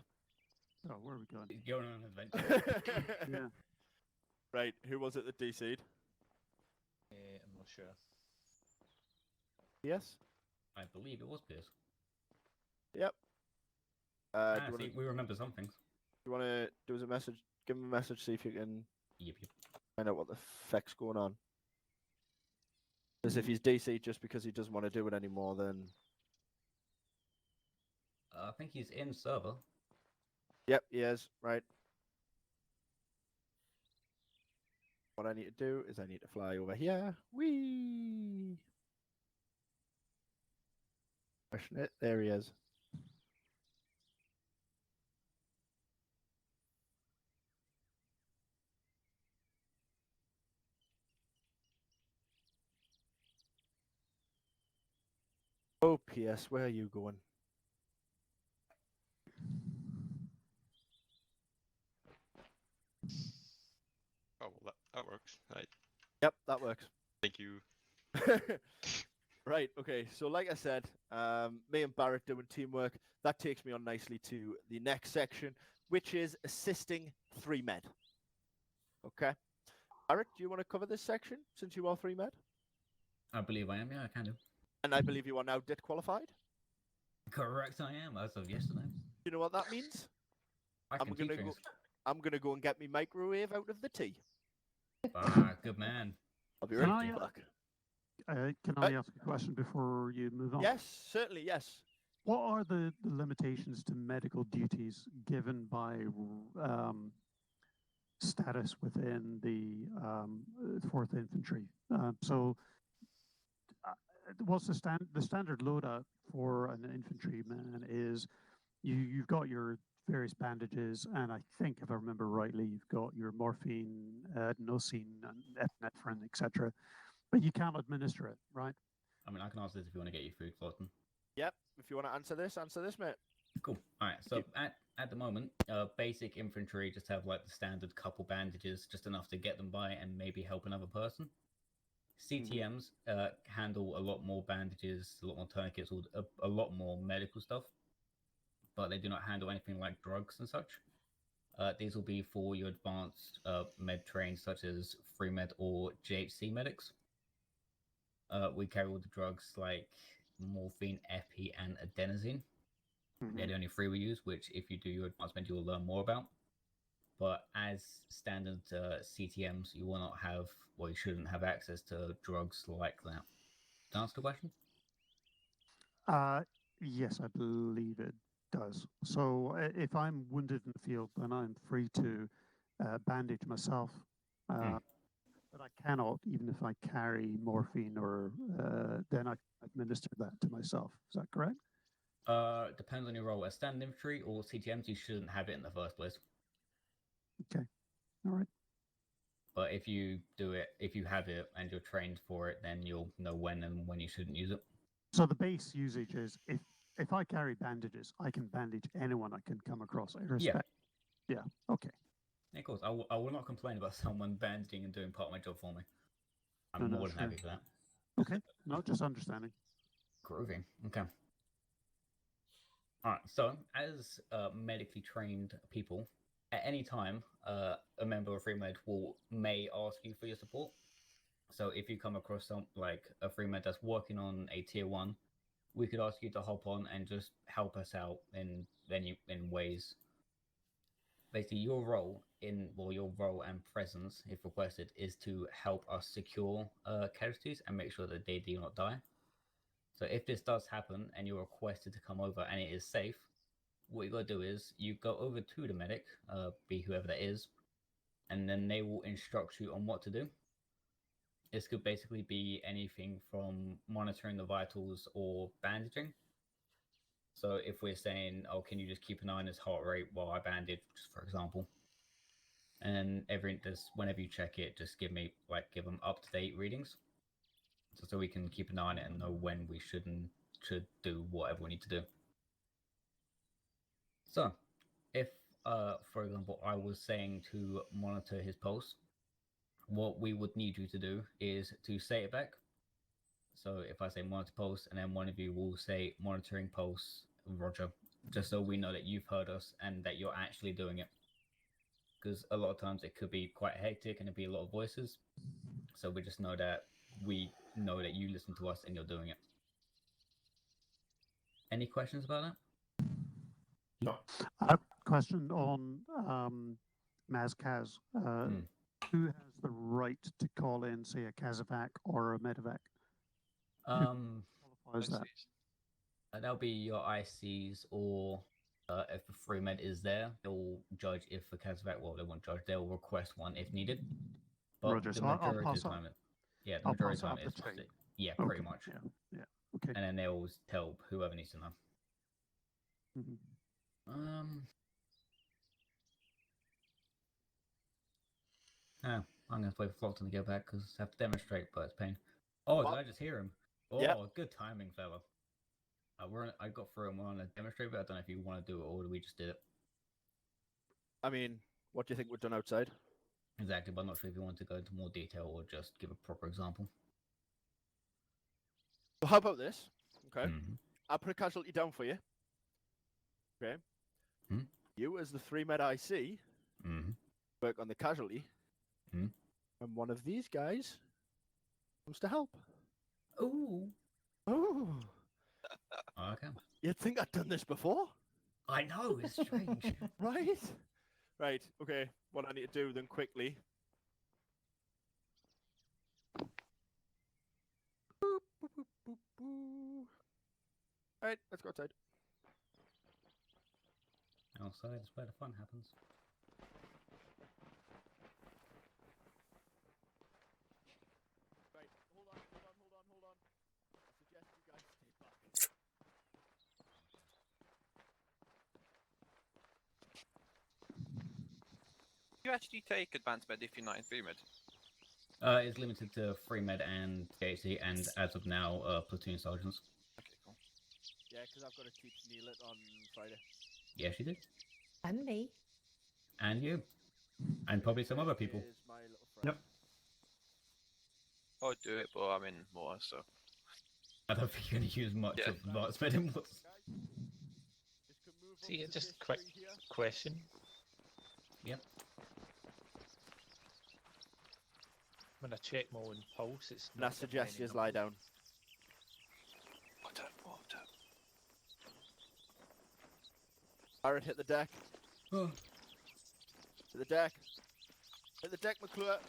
Oh, where are we going? He's going on an adventure. Yeah. Right, who was it that DC'd? I'm not sure. Yes? I believe it was Pierce. Yep. See, we remember some things. Do you want to do us a message? Give him a message, see if you can Yep. find out what the feck's going on. Because if he's DC just because he doesn't want to do it anymore, then... I think he's in server. Yep, he is. Right. What I need to do is I need to fly over here. Whee! Question it. There he is. Oh, PS, where are you going? Oh, well, that works. Right. Yep, that works. Thank you. Right, okay, so like I said, me and Barrett doing teamwork. That takes me on nicely to the next section, which is assisting 3 med. Okay. Barrett, do you want to cover this section since you are 3 med? I believe I am. Yeah, I can do. And I believe you are now DIT qualified? Correct, I am, as of yesterday. You know what that means? I'm gonna go and get me microwave out of the tea. Ah, good man. I'll be right back. Can I ask a question before you move on? Yes, certainly, yes. What are the limitations to medical duties given by status within the 4th Infantry? What's the standard loadout for an infantryman is you've got your various bandages, and I think, if I remember rightly, you've got your morphine, adenosine, and epinephrine, etc. But you can't administer it, right? I mean, I can answer this if you want to get your food, Flockton. Yep. If you want to answer this, mate. Cool. All right. So at the moment, basic infantry just have like the standard couple bandages, just enough to get them by and maybe help another person. CTMs handle a lot more bandages, a lot more tourniquets, a lot more medical stuff, but they do not handle anything like drugs and such. These will be for your advanced med trains, such as free med or JHC medics. We carry all the drugs like morphine, epi, and adenosine. They're the only 3 we use, which if you do your advanced med, you will learn more about. But as standard CTMs, you will not have, or you shouldn't have access to drugs like that. Does that answer the question? Yes, I believe it does. So if I'm wounded in the field, then I'm free to bandage myself. But I cannot, even if I carry morphine, or then I administer that to myself. Is that correct? Depends on your role. As standard infantry or CTMs, you shouldn't have it in the first place. Okay. All right. But if you do it, if you have it and you're trained for it, then you'll know when and when you shouldn't use it. So the base usage is if I carry bandages, I can bandage anyone I can come across, irrespective. Yeah. Okay. Of course, I will not complain about someone bandaging and doing part of my job for me. I'm No, more than sure. happy for that. Okay. No, just understanding. Groovy. Okay. All right. So, as medically trained people, at any time, a member of FreeMed may ask you for your support. So, if you come across some like a FreeMed that's working on a tier 1, we could ask you to hop on and just help us out in ways. Basically, your role and presence, if requested, is to help us secure casualties and make sure that they do not die. So if this does happen and you're requested to come over and it is safe, what you got to do is you go over to the medic, be whoever that is, and then they will instruct you on what to do. This could basically be anything from monitoring the vitals or bandaging. So if we're saying, oh, can you just keep an eye on his heart rate while I bandage, just for example, and whenever you check it, just give them up-to-date readings, so we can keep an eye on it and know when we should do whatever we need to do. So, if, for example, I was saying to monitor his pulse, what we would need you to do is to say it back. So if I say monitor pulse, and then one of you will say monitoring pulse, Roger, just so we know that you've heard us and that you're actually doing it. Because a lot of times it could be quite hectic and it'd be a lot of voices. So we just know that you listen to us and you're doing it. Any questions about that? No. Question on MazCaz. Who has the right to call in, say, a Casevac or a Medevac? Who qualifies that? That'll be your ICs, or if the free med is there, they'll judge if the Casevac. Well, they won't judge. They'll request one if needed. But Roger, the so I'll majority pass of the up. time, the I'll majority pass of the time up is the chain. pretty Okay, much. Yeah. Okay. And then they'll tell whoever needs to know. I'm gonna have to wait for Flockton to get back because I have to demonstrate, but it's pain. Oh, did I just hear him? Oh, Yep. Good timing, fella. I got through and we're on a demonstrate, but I don't know if you want to do it or we just did it. I mean, what do you think we've done outside? Exactly, but I'm not sure if you want to go into more detail or just give a proper example. So how about this? Okay. I'll put a casualty down for you. Okay. You, as the 3-med IC, work on the casualty, and one of these guys comes to help. Oh. Okay. You'd think I'd done this before? I know, it's strange. Right? Right, okay. What I need to do then quickly. Boop, boop, boop, boop, boop. Alright, let's go outside. Outside is where the fun happens. Right, hold on. I suggest you guys stay back. You actually take advanced med if you're not in free med? It's limited to free med and JHC, and as of now, platoon sergeants. Okay, cool. Yeah, because I've got to teach Neil it on Friday. Yes, you did. And me. And you. And probably some other people. Is my little friend. Yep. I'll do it, but I'm in more, so. I don't think you're going to use much of advanced med in what's... See, just a quick question. Yep. When I check my own pulse, it's And I not giving suggest any you lie down. Water. Barrett, hit the deck. Oh. Hit the deck. Hit the deck, McClure.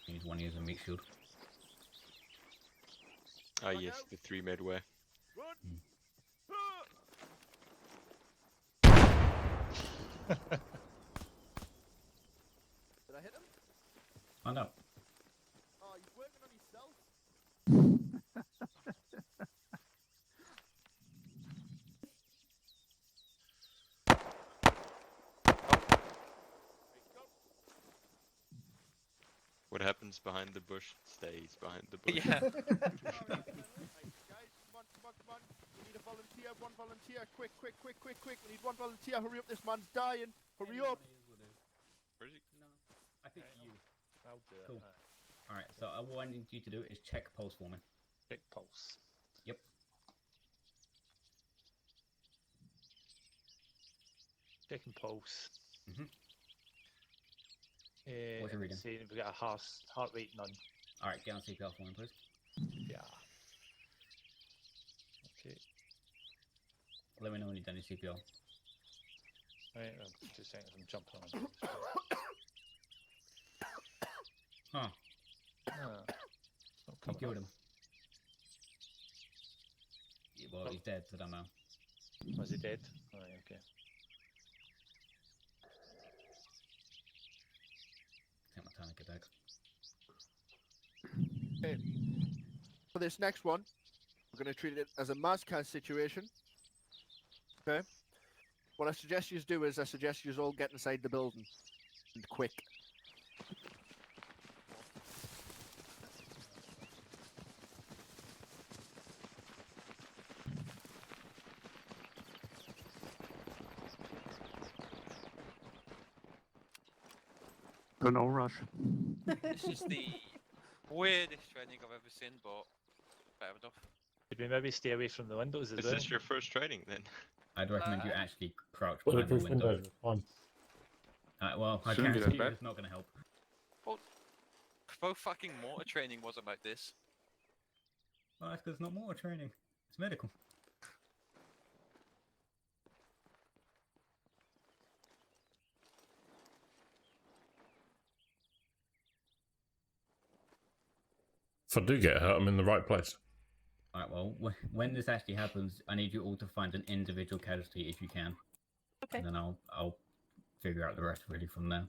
Use one use a meat shield. Ah, yes, the 3-med way. Run! Did I hit him? Oh no. Oh, you're working on yourself? Go. happens behind the bush stays behind the bush. Yeah. Guys, come on. We need a volunteer, one volunteer. Quick. We need one volunteer. Hurry up, this man's dying. Hurry up. Where's he? No, I think you. I'll do it. Cool. Alright, so what I need you to do is check pulse for me. Check pulse. Yep. Checking pulse. What's your reading? Saying we got a heart rate none. Alright, get on CPR for me, please. Yeah. Okay. Let me know when you've done your CPR. Right, 2 seconds, I'm jumping on. Huh. You killed him. Yeah, well, he's dead, so I don't know. Was he dead? Alright, okay. Take my time to get back. Okay. For this next one, we're going to treat it as a Mazcan situation. Okay. What I suggest you do is you all get inside the building. And quick. So no rush. This is the weirdest training I've ever seen, but fair enough. Did we maybe stay away from the windows as Is well? this your first training then? I'd recommend you actually crouch behind the Bulletproof window. windows. Fine. Well, I Shouldn't be guarantee that you bad. it's not going to help. Both fucking mortar training wasn't like this. Well, that's because it's not mortar training. It's medical. If I do get hurt, I'm in the right place. Alright, well, when this actually happens, I need you all to find an individual casualty if you can. Okay. And then I'll figure out the rest really from there.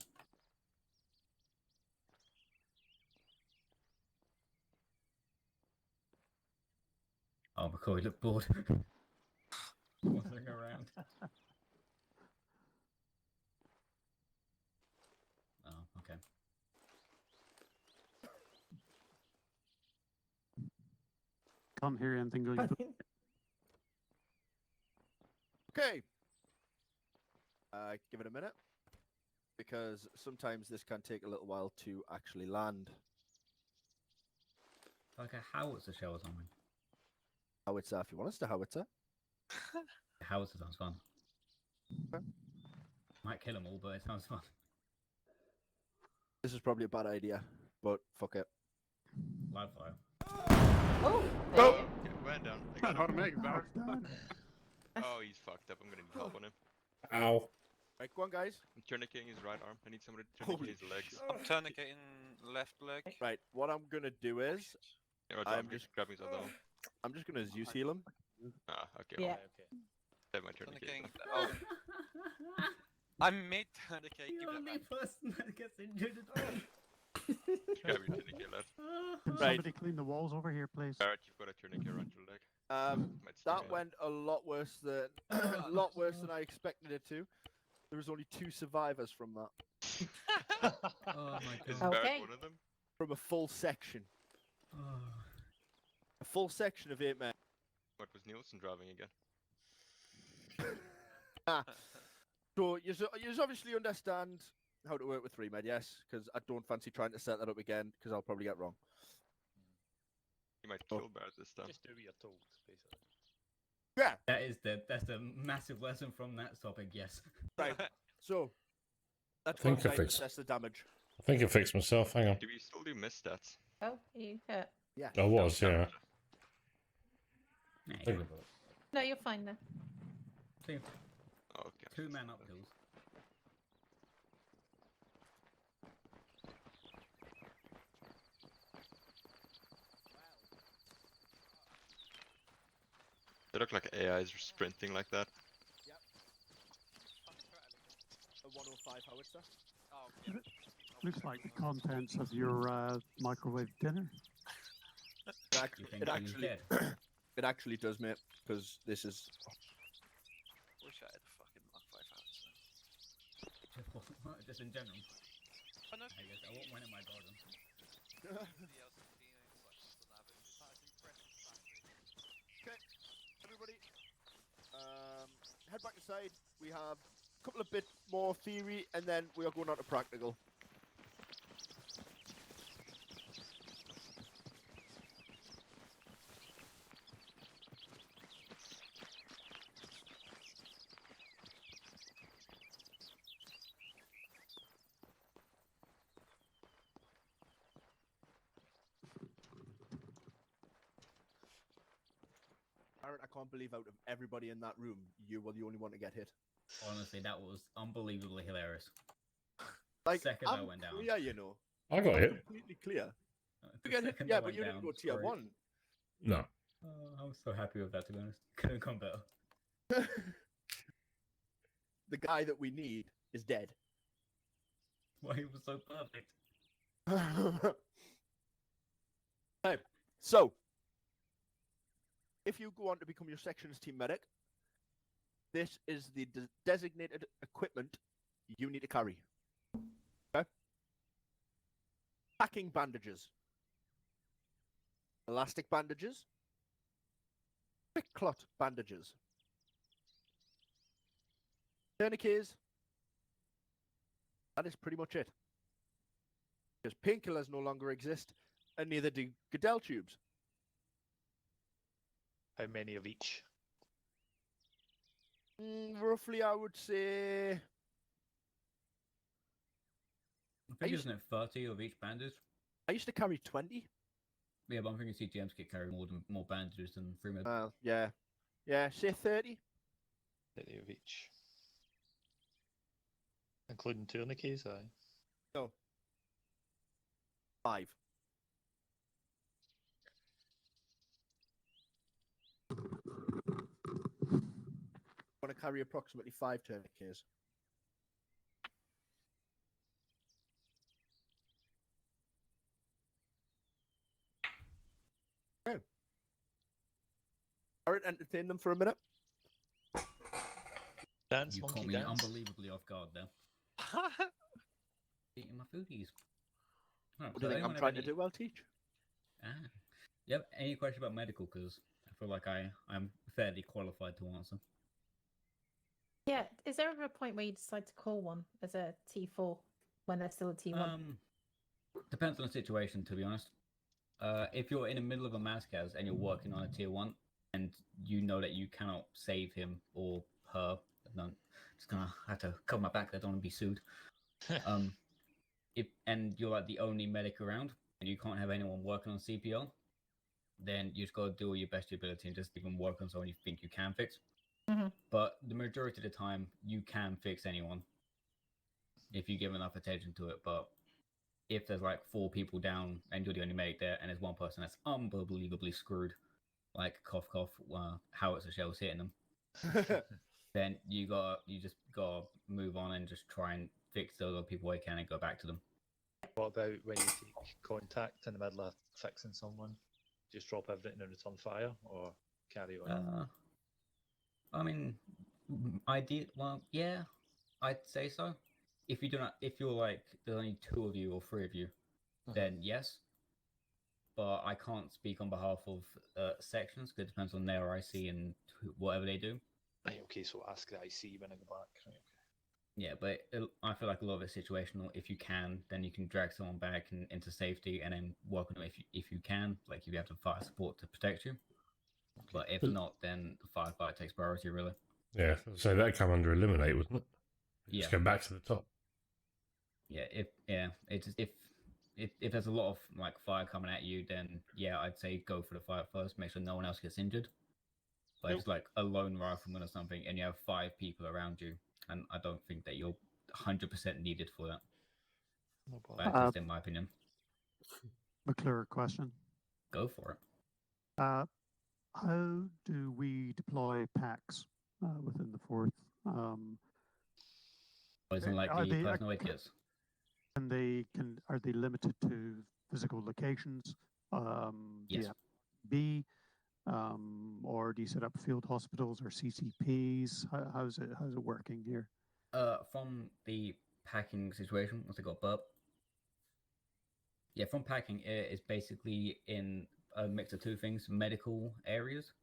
Oh, McCoy, look bored. Wandering around. Oh, okay. Can't hear anything going through. Okay. Give it a minute. Because sometimes this can take a little while to actually land. Like a howitzer shell or something. Howitzer, if you want us to howitzer. Howitzer sounds fun. Okay. Might kill them all, but it sounds fun. This is probably a bad idea, but fuck it. Live fire. Oh! Go! Yeah, went down. I I got know how him. to make that. Oh, he's fucked up. I'm gonna need help on him. Ow. Right, go on, guys. I'm tourniqueting his right arm. I need somebody to Holy tourniquet his legs. shit. I'm tourniqueting left leg. Right, what I'm gonna do is Yeah, right, I'm I'm just- just grabbing his other arm. I'm just gonna Zeus heal him. Ah, okay. Yeah. Okay. Have my tourniquet. Tourniqueting. Oh, I made tourniquet. The Give it only back. person that gets injured at all. Grab your tourniquet, lad. Can Right. somebody clean the walls over here, please? Barrett, you've got a tourniquet around your leg. Might That sting you. went a lot worse than a lot worse than I expected it to. There was only 2 survivors from that. Oh my Is god. Barrett Okay. one of them? From a full section. Oh. A full section of 8 men. What was Nielsen driving again? So you obviously understand how to work with 3 med, yes? Because I don't fancy trying to set that up again, because I'll probably get wrong. You might Oh. kill Barrett this time. Just do what you're told, basically. Yeah. That's a massive lesson from that topic, yes. Right. So that's Think one I side to fixed- assess the damage. I think I fixed myself. Hang on. Do we still do miss stats? Oh, you hurt. Yeah. I was, yeah. Nah, I think- No, you're fine now. two, Oh, okay. 2-man up kills. They look like AIs are sprinting like that. A 105 howitzer. Looks like the contents of your microwave dinner. You think It he's actually, dead? it actually does, mate. Because this is. Wish I had a fucking Mark 5 hours. Just in general. Oh no. I guess I won't win in my garden. Okay, everybody, head back inside. We have a couple of bit more theory, and then we are going on to practical. Aaron, I can't believe out of everybody in that room, you were the only one to get hit. Honestly, that was unbelievably hilarious. Like, Second I'm I went down. clear, you know. I got I'm hit. completely clear. The You get hit, second I yeah, but went you didn't down, go tier sorry. 1. No. I was so happy with that, to be honest. Couldn't come better. The guy that we need is dead. Why he was so perfect. Hey, so if you go on to become your section's team medic, this is the designated equipment you need to carry. Okay? Packing bandages, elastic bandages, quick clot bandages, tourniquets. That is pretty much it. Because painkillers no longer exist, and neither do Goodell tubes. How many of each? Roughly, I would say. I think isn't it 30 of each bandage? I used to carry 20. Yeah, but I'm thinking CTMs get carry more bandages than free med. Yeah. Yeah, say 30. 30 of each. Including tourniquets, aye. No. 5. I want to carry approximately 5 tourniquets. Okay. Alright, entertain them for a minute. Dance, You monkey caught me dance. unbelievably off guard there. Eating my foodies. Right, What do you think I'm trying to do? Well, teach. Yep. Any question about medical? Because I feel like I'm fairly qualified to answer. Yeah, is there ever a point where you decide to call one as a T4 when they're still a T1? Depends on the situation, to be honest. If you're in the middle of a masscas and you're working on a tier 1 and you know that you cannot save him or her, I'm just gonna have to cover my back. I don't want to be sued. And you're like the only medic around and you can't have anyone working on CPR, then you just gotta do all your best ability and just even work on someone you think you can fix. But the majority of the time, you can fix anyone if you give enough attention to it. But if there's like 4 people down and you're the only medic there, and there's one person that's unbelievably screwed, like cough cough, howitzer shells hitting them, then you just gotta move on and just try and fix those other people you can and go back to them. What about when you take contact in the middle of fixing someone? Just drop everything and return fire, or carry on? I mean, yeah, I'd say so. If you're like there's only 2 of you or 3 of you, then yes. But I can't speak on behalf of sections because it depends on their IC and whatever they do. Okay, so ask the IC when I go back. Right, okay. Yeah, but I feel like a lot of it's situational. If you can, then you can drag someone back into safety and then work on them if you can. Like if you have to fire support to protect you. Okay. But if not, then the firefight takes priority, really. Yeah, so that'd come under eliminate, wouldn't it? Yeah. Just go back to the top. Yeah, if there's a lot of like fire coming at you, then yeah, I'd say go for the fire first. Make sure no one else gets injured. But it's like a lone rifleman or something, and you have 5 people around you, and I don't think that you're 100% needed for that. At least in my opinion. A clearer question. Go for it. How do we deploy packs within the 4th? Isn't like the personal aid kits? Are they limited to physical locations? Yes. B, or do you set up field hospitals or CCPs? How's it working here? From the packing situation, once I got burp. Yeah, from packing, it's basically in a mix of two things: medical areas.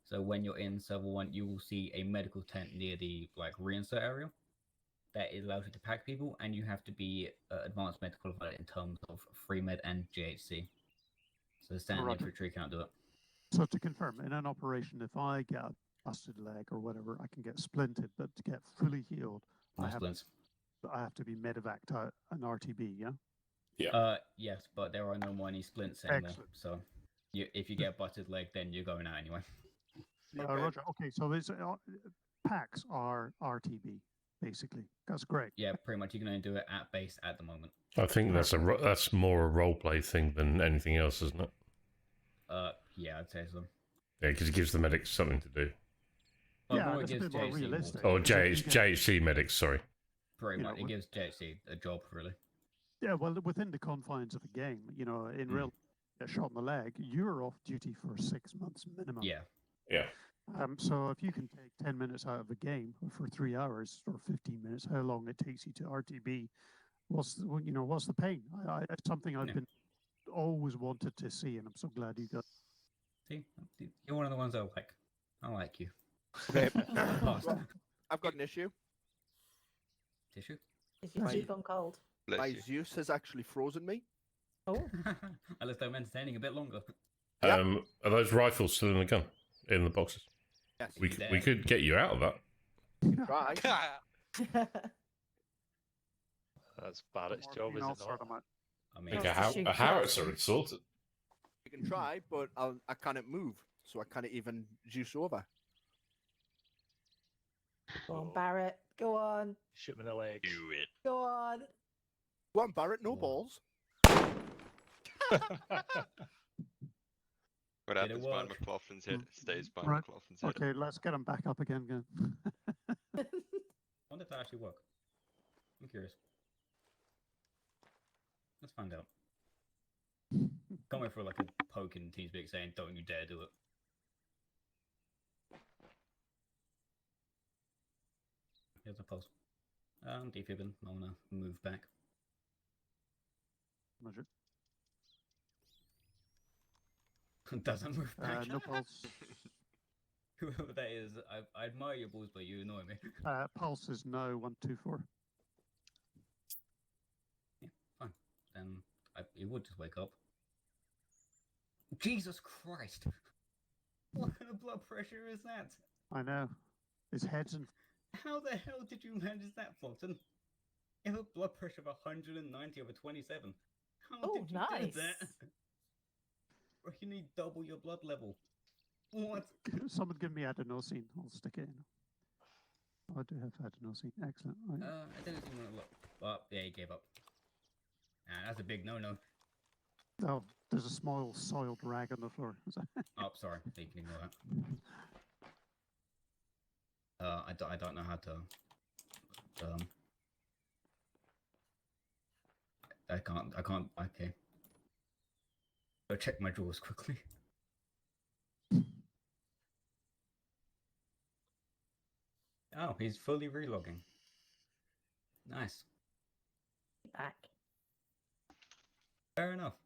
So when you're in server 1, you will see a medical tent near the reinsert area that allows you to pack people, and you have to be advanced med qualified in terms of free med and JHC. So the standard infantry can't do it. So to confirm, in an operation, if I get a busted leg or whatever, I can get splinted, but to get fully healed, No I splints. have to be medevaced out an RTB, yeah? Yeah. Yes, but there are no more any splints anymore. Excellent. So if you get a busted leg, then you're going out anyway. Roger. Okay, so it's, packs are RTB, basically. That's great. Yeah, pretty much. You can only do it at base at the moment. I think that's more a roleplay thing than anything else, isn't it? Yeah, I'd say so. Yeah, because it gives the medics something to do. Well, Yeah, it it's a gives bit more JHC realistic. Or because if you get- JHC medics, sorry. Pretty You much. know, It gives JHC a job, really. Yeah, well, within the confines of the game, in real, get shot in the leg, you're off duty for 6 months minimum. Yeah. Yeah. So if you can take 10 minutes out of a game for 3 hours or 15 minutes, how long it takes you to RTB, what's the pain? It's something I've been always wanted to see, and I'm so glad you got. See, you're one of the ones I like. I like you. Okay. Well, I've got an issue. Tissue? Is your tea gone cold? My Zeus has actually frozen me. Oh. Unless I'm entertaining a bit longer. Are those rifles still in the gun? In the boxes? Yes. We could get you out of that. Try. That's Barrett's job, is it not? I mean, Like a howitzer, it's sorted. You can try, but I can't move, so I can't even Zeus over. Go on, Barrett. Go on. Shoot him in the leg. Do it. Go on. Go on, Barrett. No balls. What happens behind McLaughlin's head stays behind Right. McLaughlin's head. Okay, let's get him back up again. I wonder if that actually work. I'm curious. Let's find out. Can't wait for like a poke in TeamSpeak saying, "Don't you dare do it." Here's a pulse. Defibbing. I wanna move back. Roger. Doesn't move back. No pulse. Whoever that is, I admire your balls, but you annoy me. Pulse is no 124. Yeah, fine. Then it would just wake up. Jesus Christ! What kind of blood pressure is that? I know. His head's in. How the hell did you manage that, Flockton? You have a blood pressure of 190 over 27. How did you do that? Bro, you need double your blood level. What? Someone give me adenosine. I'll stick it in. Oh, I do have adenosine. Excellent. Right. I didn't even want to look. But yeah, he gave up. That's a big no-no. Oh, there's a small soiled rag on the floor. Oh, sorry. You can ignore that. I don't know how to. I can't. Okay. Go check my drawers quickly. Oh, he's fully relogging. Nice. Back. Fair enough.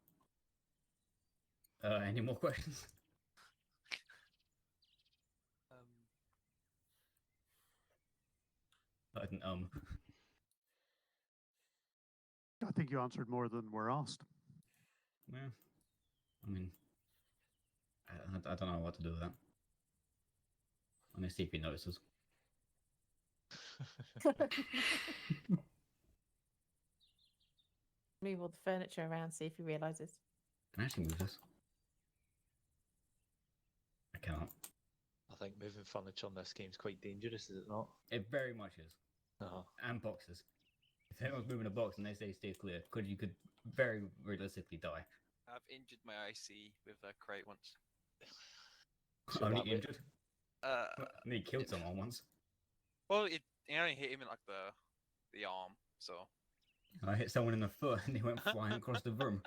Any more questions? I didn't, I think you answered more than were asked. Yeah. I mean, I don't know what to do with that. I'm gonna see if he notices. Move all the furniture around, see if he realizes. Can I actually move this? I cannot. I think moving furniture on this game's quite dangerous, is it not? It very much is. And boxes. If anyone's moving a box and they say stay clear, you could very realistically die. I've injured my IC with a crate once. Only injured? I he killed someone once. Well, it only hit him in like the arm, so. I hit someone in the foot and he went flying across the room.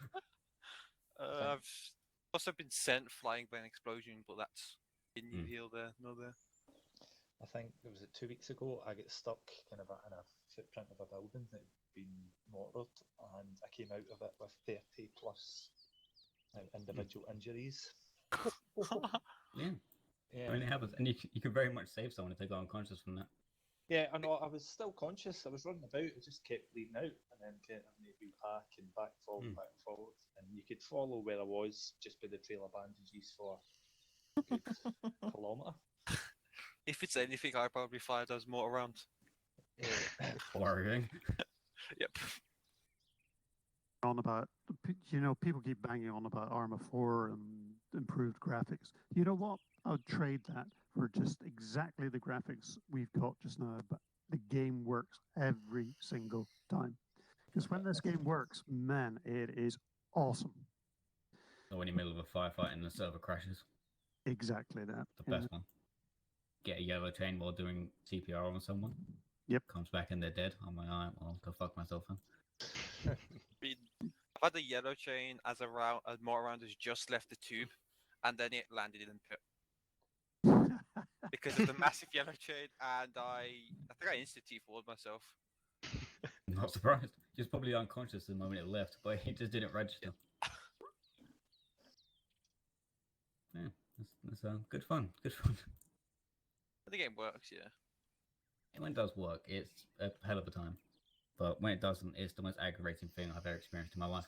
I've also been sent flying by an explosion, but that's in New Deal there, no there. I think it was 2 weeks ago. I get stuck kind of in a footprint of a building. It been mortared, and I came out of it with 30 plus individual injuries. Yeah. Yeah. I mean, it happens, and you can very much save someone if they go unconscious from that. Yeah, I know. I was still conscious. I was running about. I just kept bleeding out, and then kept having to repack and back and forward. And you could follow where I was just by the trail of bandages for a good kilometre. If it's anything, I probably fired those mortar rounds. Worrying. Yep. On about, people keep banging on about Arma 4 and improved graphics. You know what? I would trade that for just exactly the graphics we've got just now, but the game works every single time. Because when this game works, man, it is awesome. Or when you're in the middle of a firefight and the server crashes. Exactly that. The best one. Get a yellow chain while doing CPR on someone. Yep. Comes back and they're dead. I'm like, alright, well, go fuck myself then. I've had the yellow chain as a mortar round has just left the tube, and then it landed in the pit. Because of the massive yellow chain, and I think I insta-T4'd myself. Not surprised. He was probably unconscious the moment it left, but he just didn't register. Yeah, that's good fun. Good fun. The game works, yeah. And when it does work, it's a hell of a time. But when it doesn't, it's the most aggravating thing I've ever experienced in my life.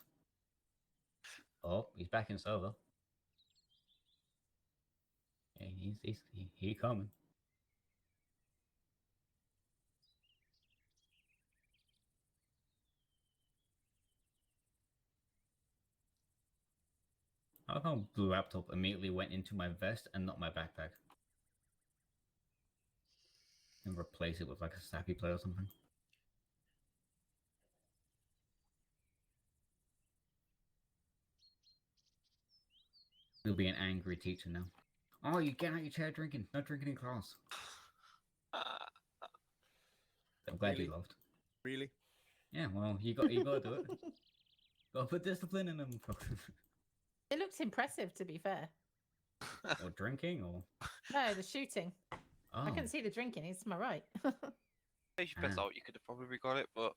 Oh, he's back in server. Yeah, he's coming. I love how the laptop immediately went into my vest and not my backpack. And replace it with like a sappy play or something. You'll be an angry teacher now. Oh, you get out your chair drinking. No drinking in class. I'm glad you laughed. Really? Yeah, well, you got to do it. Got to put discipline in them. It looks impressive, to be fair. Or drinking, or No, the shooting. oh. I couldn't see the drinking. It's to my right. If you best out, you could have probably got it, but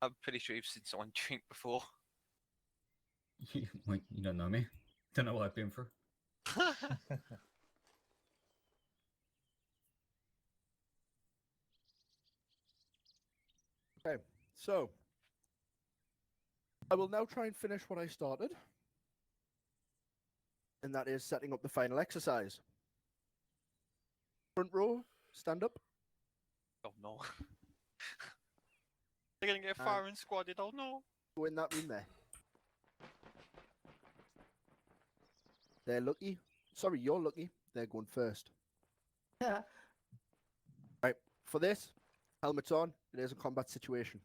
I'm pretty sure you've seen someone drink before. You don't know me. Don't know what I've been through. Okay, so I will now try and finish what I started, and that is setting up the final exercise. Front row, stand up. Oh no. They're gonna get firing squadded, oh no. Go in that room there. They're lucky. Sorry, you're lucky. They're going first. Right, for this, helmets on. It is a combat situation.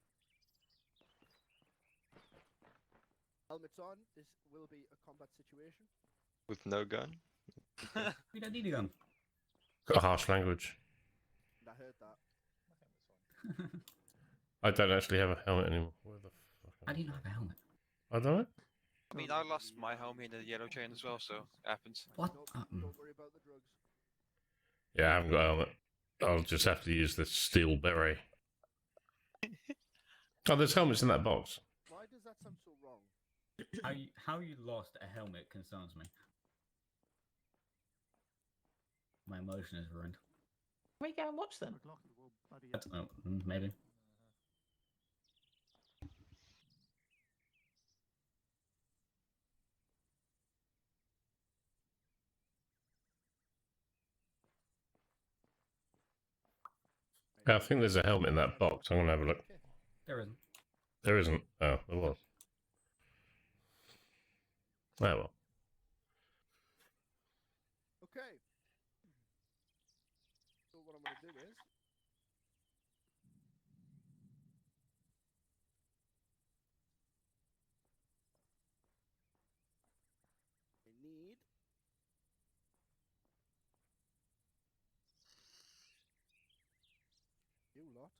Helmets on. This will be a combat situation. With no gun? We don't need a gun. Got harsh language. I heard that. I don't actually have a helmet anymore. Where the fuck? How do you not have a helmet? I don't know. I mean, I lost my helmet in the yellow chain as well, so it happens. What? Don't worry about the drugs. Yeah, I haven't got a helmet. I'll just have to use the steel beret. Oh, there's helmets in that box. Why does that sound so wrong? How you lost a helmet concerns me. My emotion is ruined. Can we go and watch them? Oh, maybe. Yeah, I think there's a helmet in that box. I'm going to have a look. There isn't. There isn't. Oh, there was. Oh, well. Okay. So what I'm going to do is... I need... you lot.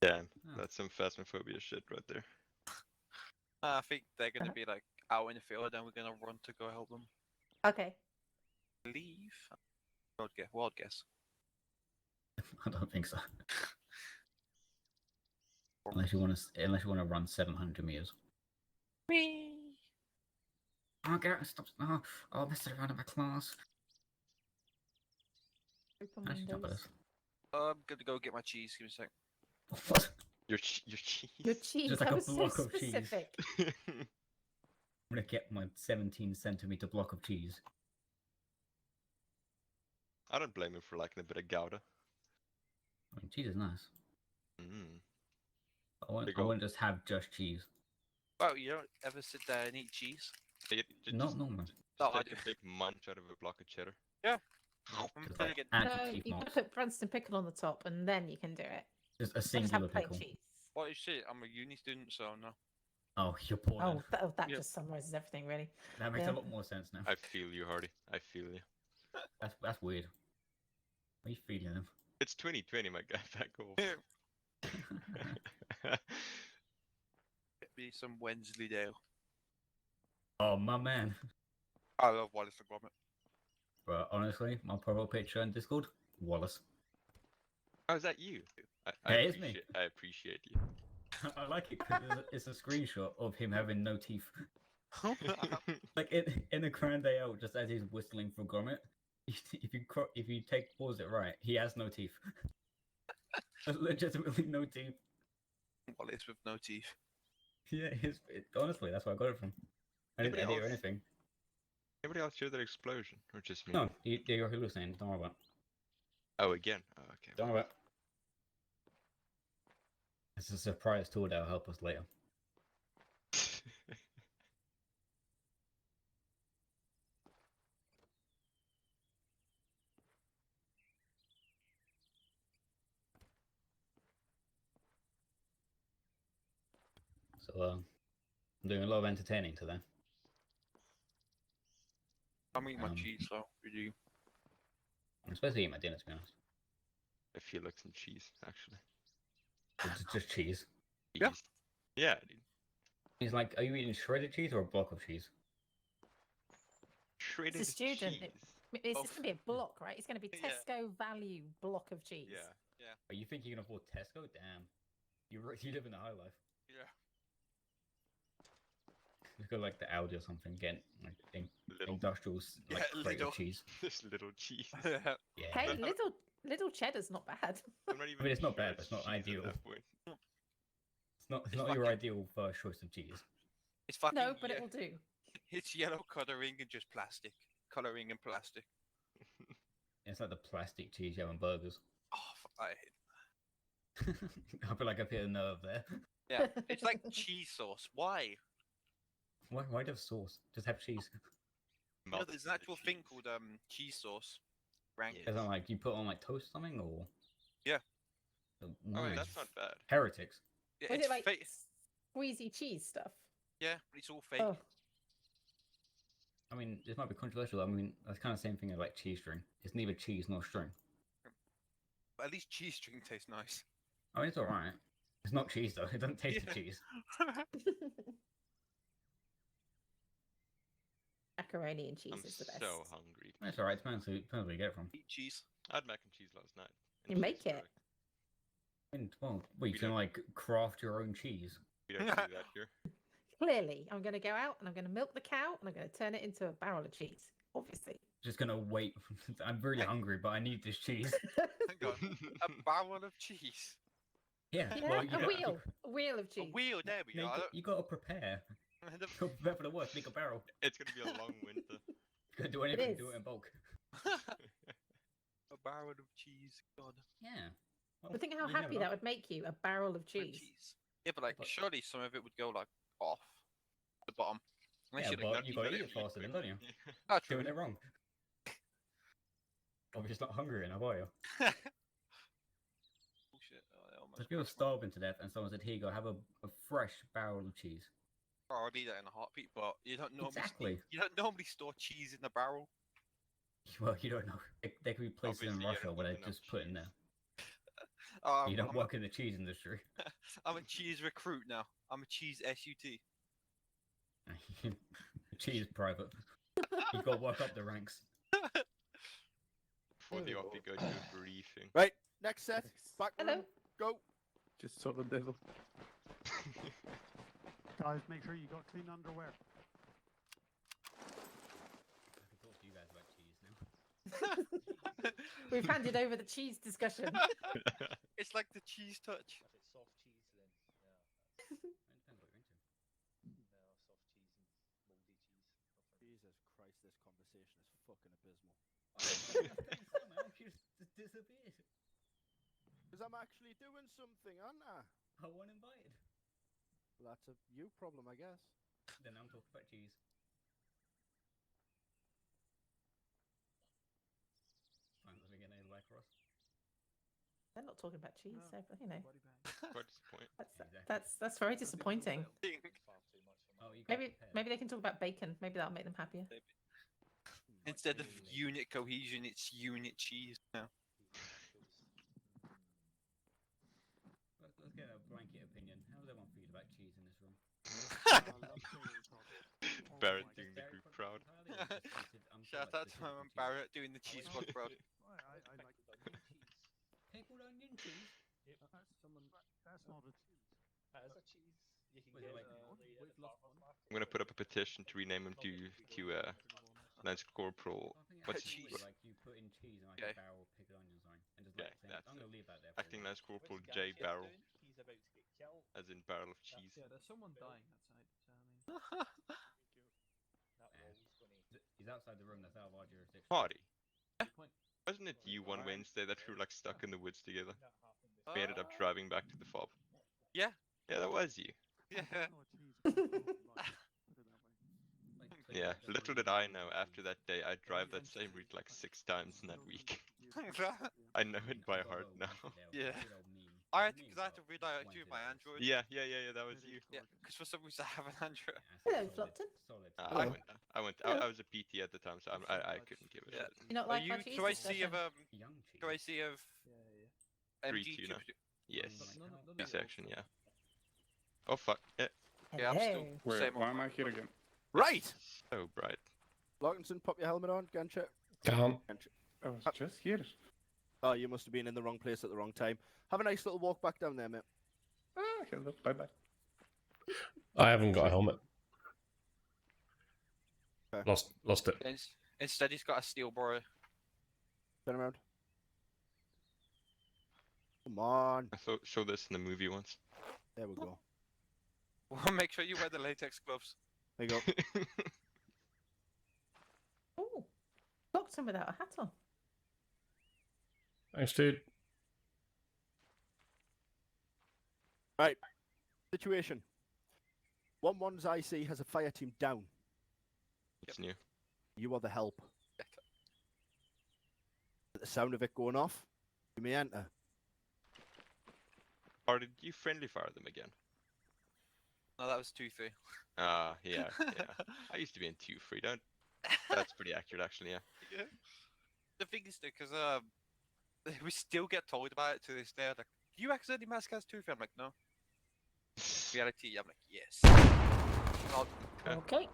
Yeah, Oh. That's some phasmophobia shit right there. I think they're gonna be like out in the field, and we're gonna run to go help them. Okay. Leave. Wild guess. I don't think so. Unless you want to run 700 meters. Whee! Oh, Garrett, stop! No, oh, messing around in my class. Open Actually, not windows. this. I'm gonna go get my cheese. Give me a sec. What? Your cheese. Your cheese. Just like that a was so block of cheese. specific. I'm gonna get my 17-centimeter block of cheese. I don't blame him for liking a bit of Gouda. I mean, cheese is nice. Mm. I wouldn't just have just cheese. Oh, you don't ever sit there and eat cheese? Not normal. No, I Take do. a big munch out of a block of cheddar. Yeah. Just I'm like get... No, anti-teeth you gotta marks. put Branston pickle on the top, and then you can do it. Just a Just singular have plain pickle. cheese. What is shit? I'm a uni student, so no. Oh, you're poor. Oh, then. that Yeah. just summarizes everything, really. That makes yeah. a lot more sense now. I feel you, Hardy. I feel you. That's weird. What are you feeling him? It's 2020, my guy. Back off. Get me some Wensleydale. Oh, my man. I love Wallace and Gromit. But honestly, my profile picture in Discord, Wallace. Oh, is that you? Hey, it's me. I appreciate you. I like it because it's a screenshot of him having no teeth. Like in the Grand AL, just as he's whistling for Gromit, if you pause it right, he has no teeth. There's legitimately no teeth. Wallace with no teeth. Yeah, honestly, that's where I got it from. I didn't edit or anything. Anybody else hear that explosion, or just me? No, you're hallucinating. Don't worry about it. Oh, again. Oh, okay. Don't worry about it. It's a surprise tool that'll help us later. So, I'm doing a lot of entertaining today. I'm eating my cheese, so we do. I'm supposed to eat my dinner, to be honest. I feel like some cheese, actually. It's just cheese. Yeah. Yeah, dude. He's like, are you eating shredded cheese or a block of cheese? Shredded It's a student. cheese. It's just going to be a block, right? It's going to be Yeah. Tesco value block of cheese. Yeah. Oh, you think you can afford Tesco? Damn. You live in the high life. Yeah. You go like the Audi or something, get like industrial like Yeah, crate little. of cheese. This little cheese. Yeah. Hey, little cheddar's not bad. I'm not even I mean, it's not sure bad, but it's not cheese at ideal. that point. It's not your ideal first choice of cheese. It's fucking No, but it will do. It's yellow colouring and just plastic. Colouring and plastic. It's like the plastic cheese you have on burgers. Oh, I hate I feel like I've hit a nerve there. Yeah, it's like cheese sauce. Why? Why do you have sauce? Just have cheese. You know, there's an actual thing called cheese sauce. Rank. Is that like you put on like toast or something or? Yeah. Oh, Nice. that's not bad. Heretics. Yeah, Was it's it like fake. squeezy cheese stuff? Yeah, but it's all fake. Oh, I mean, this might be controversial. I mean, that's kind of the same thing as like cheese string. It's neither cheese nor string. But at least cheese string tastes nice. I mean, it's alright. It's not cheese though. It doesn't taste of cheese. macaroni and cheese I'm is the best. so hungry. It's alright. Depends where you get it from. Eat cheese. I had mac and cheese last night. You make it. And, well, you We can don't- like craft your own cheese. We don't do that here. Clearly, I'm going to go out and I'm going to milk the cow and I'm going to turn it into a barrel of cheese. Obviously. Just gonna wait. I'm really hungry, but I need this cheese. Hang on. A barrel of cheese. Yeah, Yeah, well, you a wheel of A cheese. wheel, there we go. You gotta prepare. You gotta prepare for the worst. Make a barrel. It's gonna be a long winter. You gotta do anything. is. Do it in bulk. A barrel of cheese. God. Yeah. Well, But think how you never happy know. that would make you, a barrel of With cheese. Yeah, but like, But- surely some of it would go like off the bottom. Unless Yeah, you, like, but you gotta eat it eat faster, then, quick. don't you? Oh, true. Doing it wrong. Or you're just not hungry enough, are you? Bullshit. Oh, they almost If you were crushed my- starving to death and someone said, "Here you go, have a fresh barrel of cheese." Oh, I'd eat that in a heartbeat, but you don't normally Exactly. you don't normally store cheese in the barrel. Well, you don't know. They could be places in Obviously, you Russia don't where eat they enough just put in there. Oh, You don't I'm, work in the cheese industry. I'm a cheese recruit now. I'm a cheese SUT. Cheese private. You got to work up the ranks. Before the op, you go to a briefing. Right, next set. Back Hello. room. Go. Just saw the devil. Guys, make sure you got clean underwear. I can talk to you guys about cheese now. We've handed over the cheese discussion. It's like the cheese touch. If it's soft cheese, then yeah. It depends what you're into. No, soft cheese and moldy cheese. Jesus Christ, this conversation is fucking abysmal. Somehow just disappeared. Because I'm actually doing something, aren't I? I wasn't invited. Well, that's a you problem, I guess. Then I'm talking about cheese. I'm living in a Lacrosse. They're not talking about cheese, so you know. Quite disappointing. That's very disappointing. Oh, you got Maybe they can talk about bacon. Maybe that'll make them happier. Instead of unit cohesion, it's unit cheese now. Let's get a blanket opinion. How does everyone feel about cheese in this room? Barrett doing the group proud. Shout out to my man Barrett doing the cheese pod proud. I like Pickled onion cheese? That's not a cheese. That is a cheese. You can Was get it like- in the farmer's market. I'm gonna put up a petition to rename him to Lance Corporal. What's cheese? cheese? Like you put in cheese and like Okay. a barrel of pickled onions on, and just Yeah, like saying, that's I'm it. gonna leave that there. For a Acting while. Lance Corporal Which J guy's Barrel, doing? He's about to get killed. as in barrel of cheese. Yeah, there's someone dying outside. So, I mean, That Yeah. wall's gonna. He's outside the room. That's out of our jurisdiction. Party. Good point. Wasn't it you one Wednesday that we were like stuck in the woods together? That happened. We ended up driving back to the fob. Yeah. Yeah, that was you. Yeah. Put it that way. Like, Yeah, little did I know, after that day I'd drive that same route like 6 times in that week. I know it by heart now. Yeah. Good old meme. I had Memes because I had are to redirect you pointed my at us. Android. Yeah, that was you. Yeah, because for some reason I have an Android. Yeah, Hello, solid- Flockton. solid. I was a PT at the time, so I couldn't give a Yeah. shit. You not Are like you our cheese QAC of discussion? Young cheese. QAC of yeah. Three MG tuna. Yes. None of B the section, old yeah. Oh fuck. Yeah. Yeah, I'm still Hello. Where? same Why old am I man. here again? Right. So bright. Lockinson, pop your helmet on. Gancha. Can't. I was just here. Oh, you must have been in the wrong place at the wrong time. Have a nice little walk back down there, mate. Hello. Bye bye. I haven't got a helmet. Okay. Lost it. Instead, he's got a steel bro. Turn around. Come on. I saw this in the movie once. There we go. Well, make sure you wear the latex gloves. There you go. Oh, Flockton without a hat on. Thanks, dude. Right. Situation. 1-1's IC has a fire team down. It's new. You are the help. At the sound of it going off, you may enter. Or did you friendly fire them again? No, that was 2-3. Yeah. I used to be in 2-3. Don't. That's pretty accurate, actually. Yeah. Yeah. The thing is, because we still get told about it to this day. Like, you accidentally mask as 2-3. I'm like, no. Reality, I'm like, yes. Not- Okay.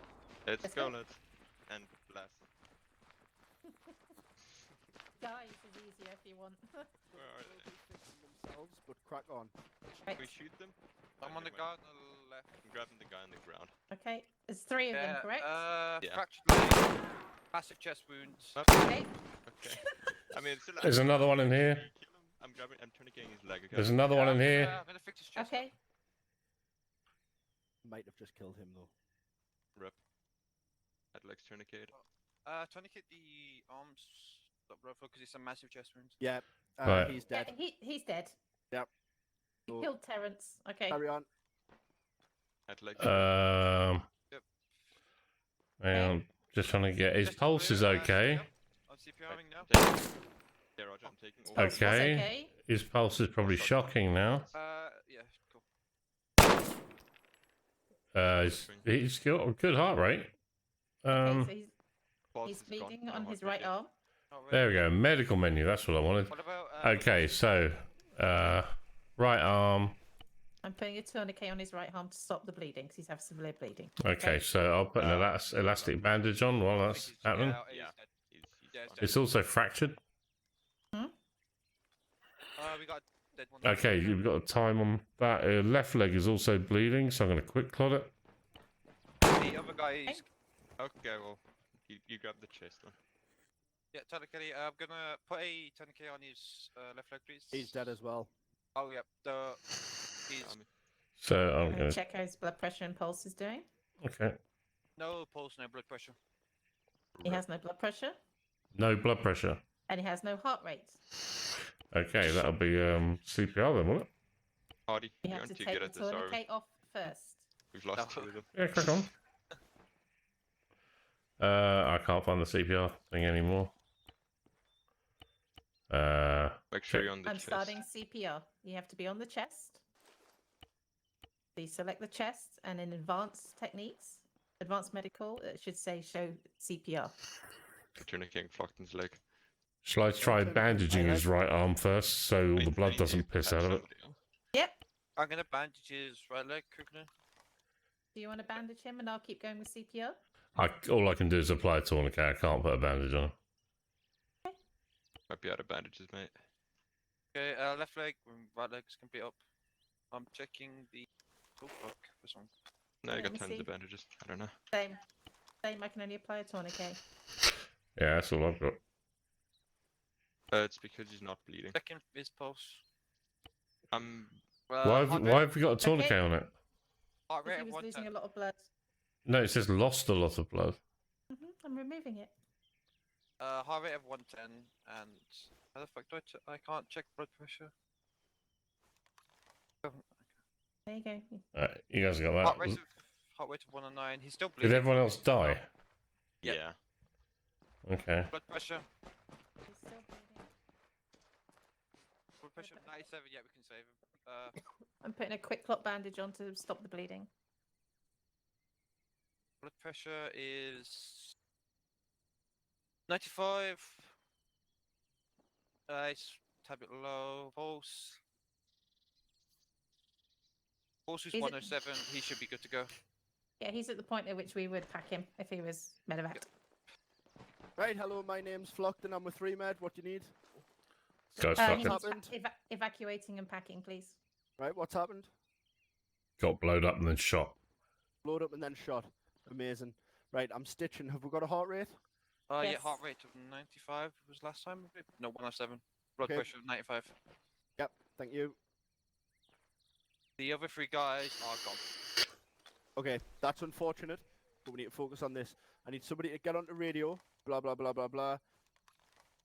Let's Let's go, go. lads. And blast. Guys is easier if you want. Where are They'll they? be fixing themselves, but crack on. Right. Can we shoot them? I'm on the Okay, guard on the left. I'm grabbing the guy on the ground. Okay. There's 3 of them, correct? Yeah. Fractured leg, massive chest wounds. Okay. Okay. I mean, it's still. There's another one in here. Kill him. I'm grabbing. I'm trying to get his leg. Okay. There's another one in here. I'm gonna fix his chest. Okay. Might have just killed him though. Rip. That leg's tourniquet. Tourniquet the arms, because it's a massive chest wound. Yeah. Right. He's Yeah, dead. he's dead. Yep. He So, killed Terrence. Okay. carry on. That leg. Yep. Hang on. Just trying to get his Chest pulse is wound, okay. yep. I'm CPRing now. Yeah, Roger. I'm taking. His all- pulse was Okay. okay. His pulse is probably shocking now. Yeah, cool. He's got a good heart rate. Okay, so Pulse he's is gone. bleeding No on heart his rate right yet. arm. Oh, really? There we go. Medical menu. That's what I wanted. What about? Okay, so right arm. I'm putting a tourniquet on his right arm to stop the bleeding because he's having severe bleeding. Okay, so I'll put an elastic bandage on while that's happening. It's also fractured. We got dead one. Okay, you've got a time on that. Left leg is also bleeding, so I'm going to quick clot it. The other guy is. Okay, well, you grab the chest one. Yeah, tourniquet. I'm gonna put a tourniquet on his left leg, please. He's dead as well. Oh, yep. He's So I'm going to check how his blood pressure and pulse is doing. Okay. no pulse, no blood pressure. He has no blood pressure, No blood pressure. and he has no heart rate. Okay, that'll be CPR then, won't it? Hardy, You you're have to too take good the at this, are we? tourniquet off first. We've lost two of them. Yeah, crack on. I can't find the CPR thing anymore. Make sure you're on the I'm chest. starting CPR. You have to be on the chest. Please select the chest, and in advanced techniques, advanced medical, it should say show CPR. Tourniqueting Flockton's leg. Shall I try bandaging his right arm first so the blood doesn't piss out of it? Yep. I'm gonna bandage his right leg quickly. Do you want to bandage him, and I'll keep going with CPR? All I can do is apply a tourniquet. I can't put a bandage on. Might be out of bandages, mate. Okay, left leg, right leg's complete up. I'm checking the. Oh fuck, this one. No, you Let got me tons see. of bandages. I don't know. Same. I can only apply a tourniquet. Yeah, that's all I've got. It's because he's not bleeding. Checking his pulse. Why have you got a tourniquet on it? Heart rate He of was 110. losing a lot of blood. No, it says lost a lot of blood. I'm removing it. Heart rate of 110, and how the fuck do I can't check blood pressure. There you go. You guys got Heart that. rate of 109. He's still bleeding. Did everyone else die? Yeah. Okay. Blood pressure. He's still bleeding. Blood pressure 97. Yeah, we can save him. I'm putting a quick clot bandage on to stop the bleeding. Blood pressure is 95. It's a tad bit low. Pulse. Pulse is Is it- 107. He should be good to go. Yeah, he's at the point at which we would pack him if he was medevac. Right, hello, my name's Flockton. I'm with 3Med. What do you need? Guys, He fucking What's needs happened? evacuating and packing, please. Right, what's happened? got blowed up and then shot. Blowed up and then shot. Amazing. Right, I'm stitching. Have we got a heart rate? Yeah, Yes. heart rate of 95 was last time. No, 107. Blood Okay. pressure of 95. Yep, thank you. The other three guys are gone. Okay, that's unfortunate, but we need to focus on this. I need somebody to get onto radio. Blah, blah, blah, blah, blah.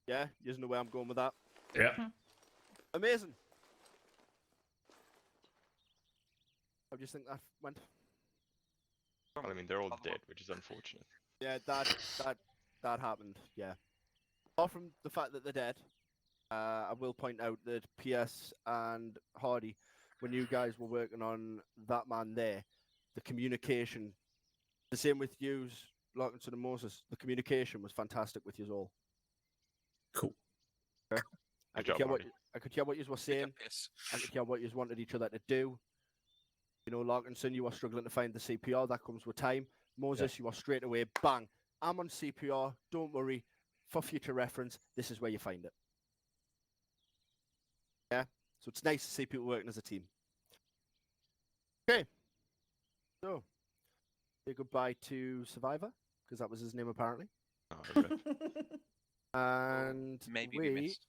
Yeah, you know where I'm going with that. Yeah. Amazing. How do you think that went? Well, I mean, they're all dead, which is unfortunate. Yeah, that happened. Yeah. Apart from the fact that they're dead, I will point out that PS and Hardy, when you guys were working on that man there, the communication, the same with you, Lockton and Moses, the communication was fantastic with you all. Cool. Okay. I Good job, could Hardy. hear what you were saying. I could hear what you wanted each other to do. You know, Larkinson, you are struggling to find the CPR. That comes with time. Moses, you are straight away, bang. I'm on CPR. Don't worry. For future reference, this is where you find it. Yeah? So it's nice to see people working as a team. Okay. So, say goodbye to Survivor, because that was his name apparently. Oh, okay. And Maybe we we missed.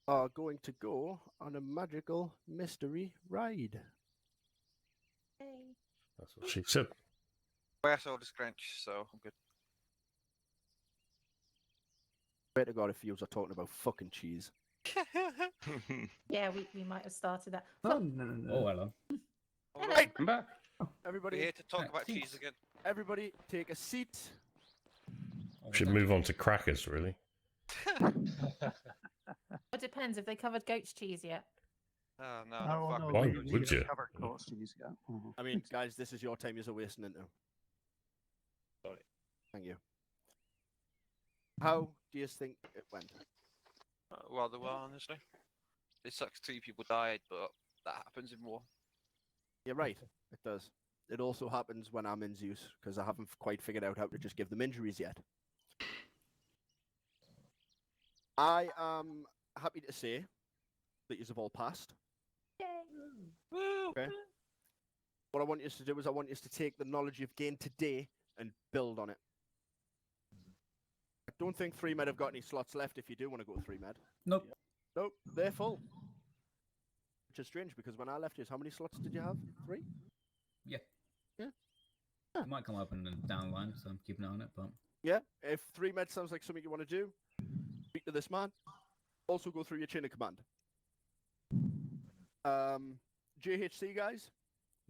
are going to go on a magical mystery ride. That's what she said. I saw the scrunch, so I'm good. Swear to God, if you are talking about fucking cheese. Yeah, we might have started that. No, no. Oh, hello. Right, I'm back. everybody. We're here to talk about cheese again. Everybody, take a seat. Should move on to crackers, really. It depends if they covered goat's cheese yet. Oh no, Oh, fuck. no, Why we would you? covered goat's cheese, yeah. Mhm. I mean, guys, this is your time you're wasting it now. Sorry. Thank you. How do you think it went? Rather well, honestly. It sucks 3 people died, but that happens in war. You're right. It does. It also happens when I'm in Zeus because I haven't quite figured out how to just give them injuries yet. I am happy to say that you've all passed. Okay. What I want you to do is I want you to take the knowledge you've gained today and build on it. I don't think 3 med have got any slots left if you do want to go 3 med. Nope. Nope, they're full. Which is strange because when I left you, how many slots did you have? 3? Yeah. Yeah. It might come up in the down line, so I'm keeping an eye on it. But Yeah, if 3 med sounds like something you want to do, speak to this man. Also go through your chain of command. JHC guys?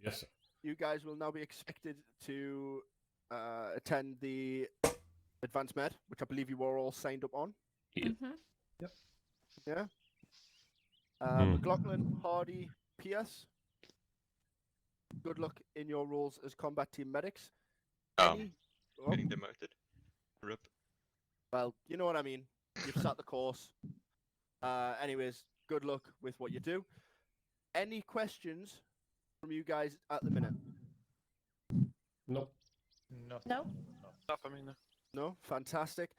Yes, sir. You guys will now be expected to attend the Advanced Med, which I believe you were all signed up on. Yeah. Yep. Yeah. McLaughlin, Hardy, Pierce. Good luck in your roles as combat team medics. Getting demoted. RIP. Well, you know what I mean. You've sat the course. Anyways, good luck with what you do. Any questions from you guys at the minute? Nope. No. No. Not for me, no. No? Fantastic.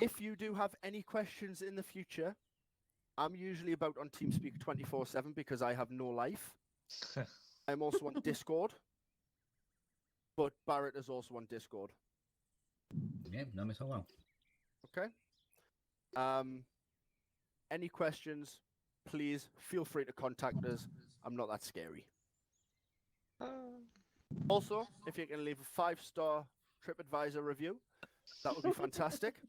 If you do have any questions in the future, I'm usually about on TeamSpeak 24/7 because I have no life. I'm also on Discord. But Barrett is also on Discord. yeah, know me so well. Okay. Any questions, please feel free to contact us. I'm not that scary. Also, if you can leave a 5-star TripAdvisor review, that would be fantastic.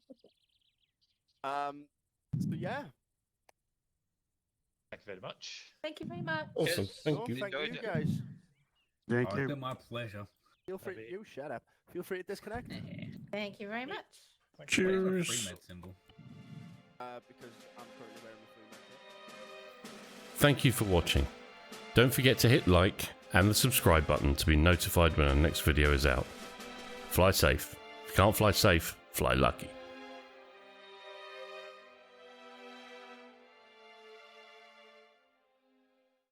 So yeah. Thank you very much. Thank you very much. Awesome. Thank So, you. thank Enjoyed you it. guys. Thank Oh, you. it's been my pleasure. Feel free to you shut up. Feel free to disconnect. Thank you very much. Where's the Cheers. free med symbol? Because I'm currently wearing the 3 med kit. Thank you for watching. Don't forget to hit like and the subscribe button to be notified when our next video is out. Fly safe. If you can't fly safe, fly lucky.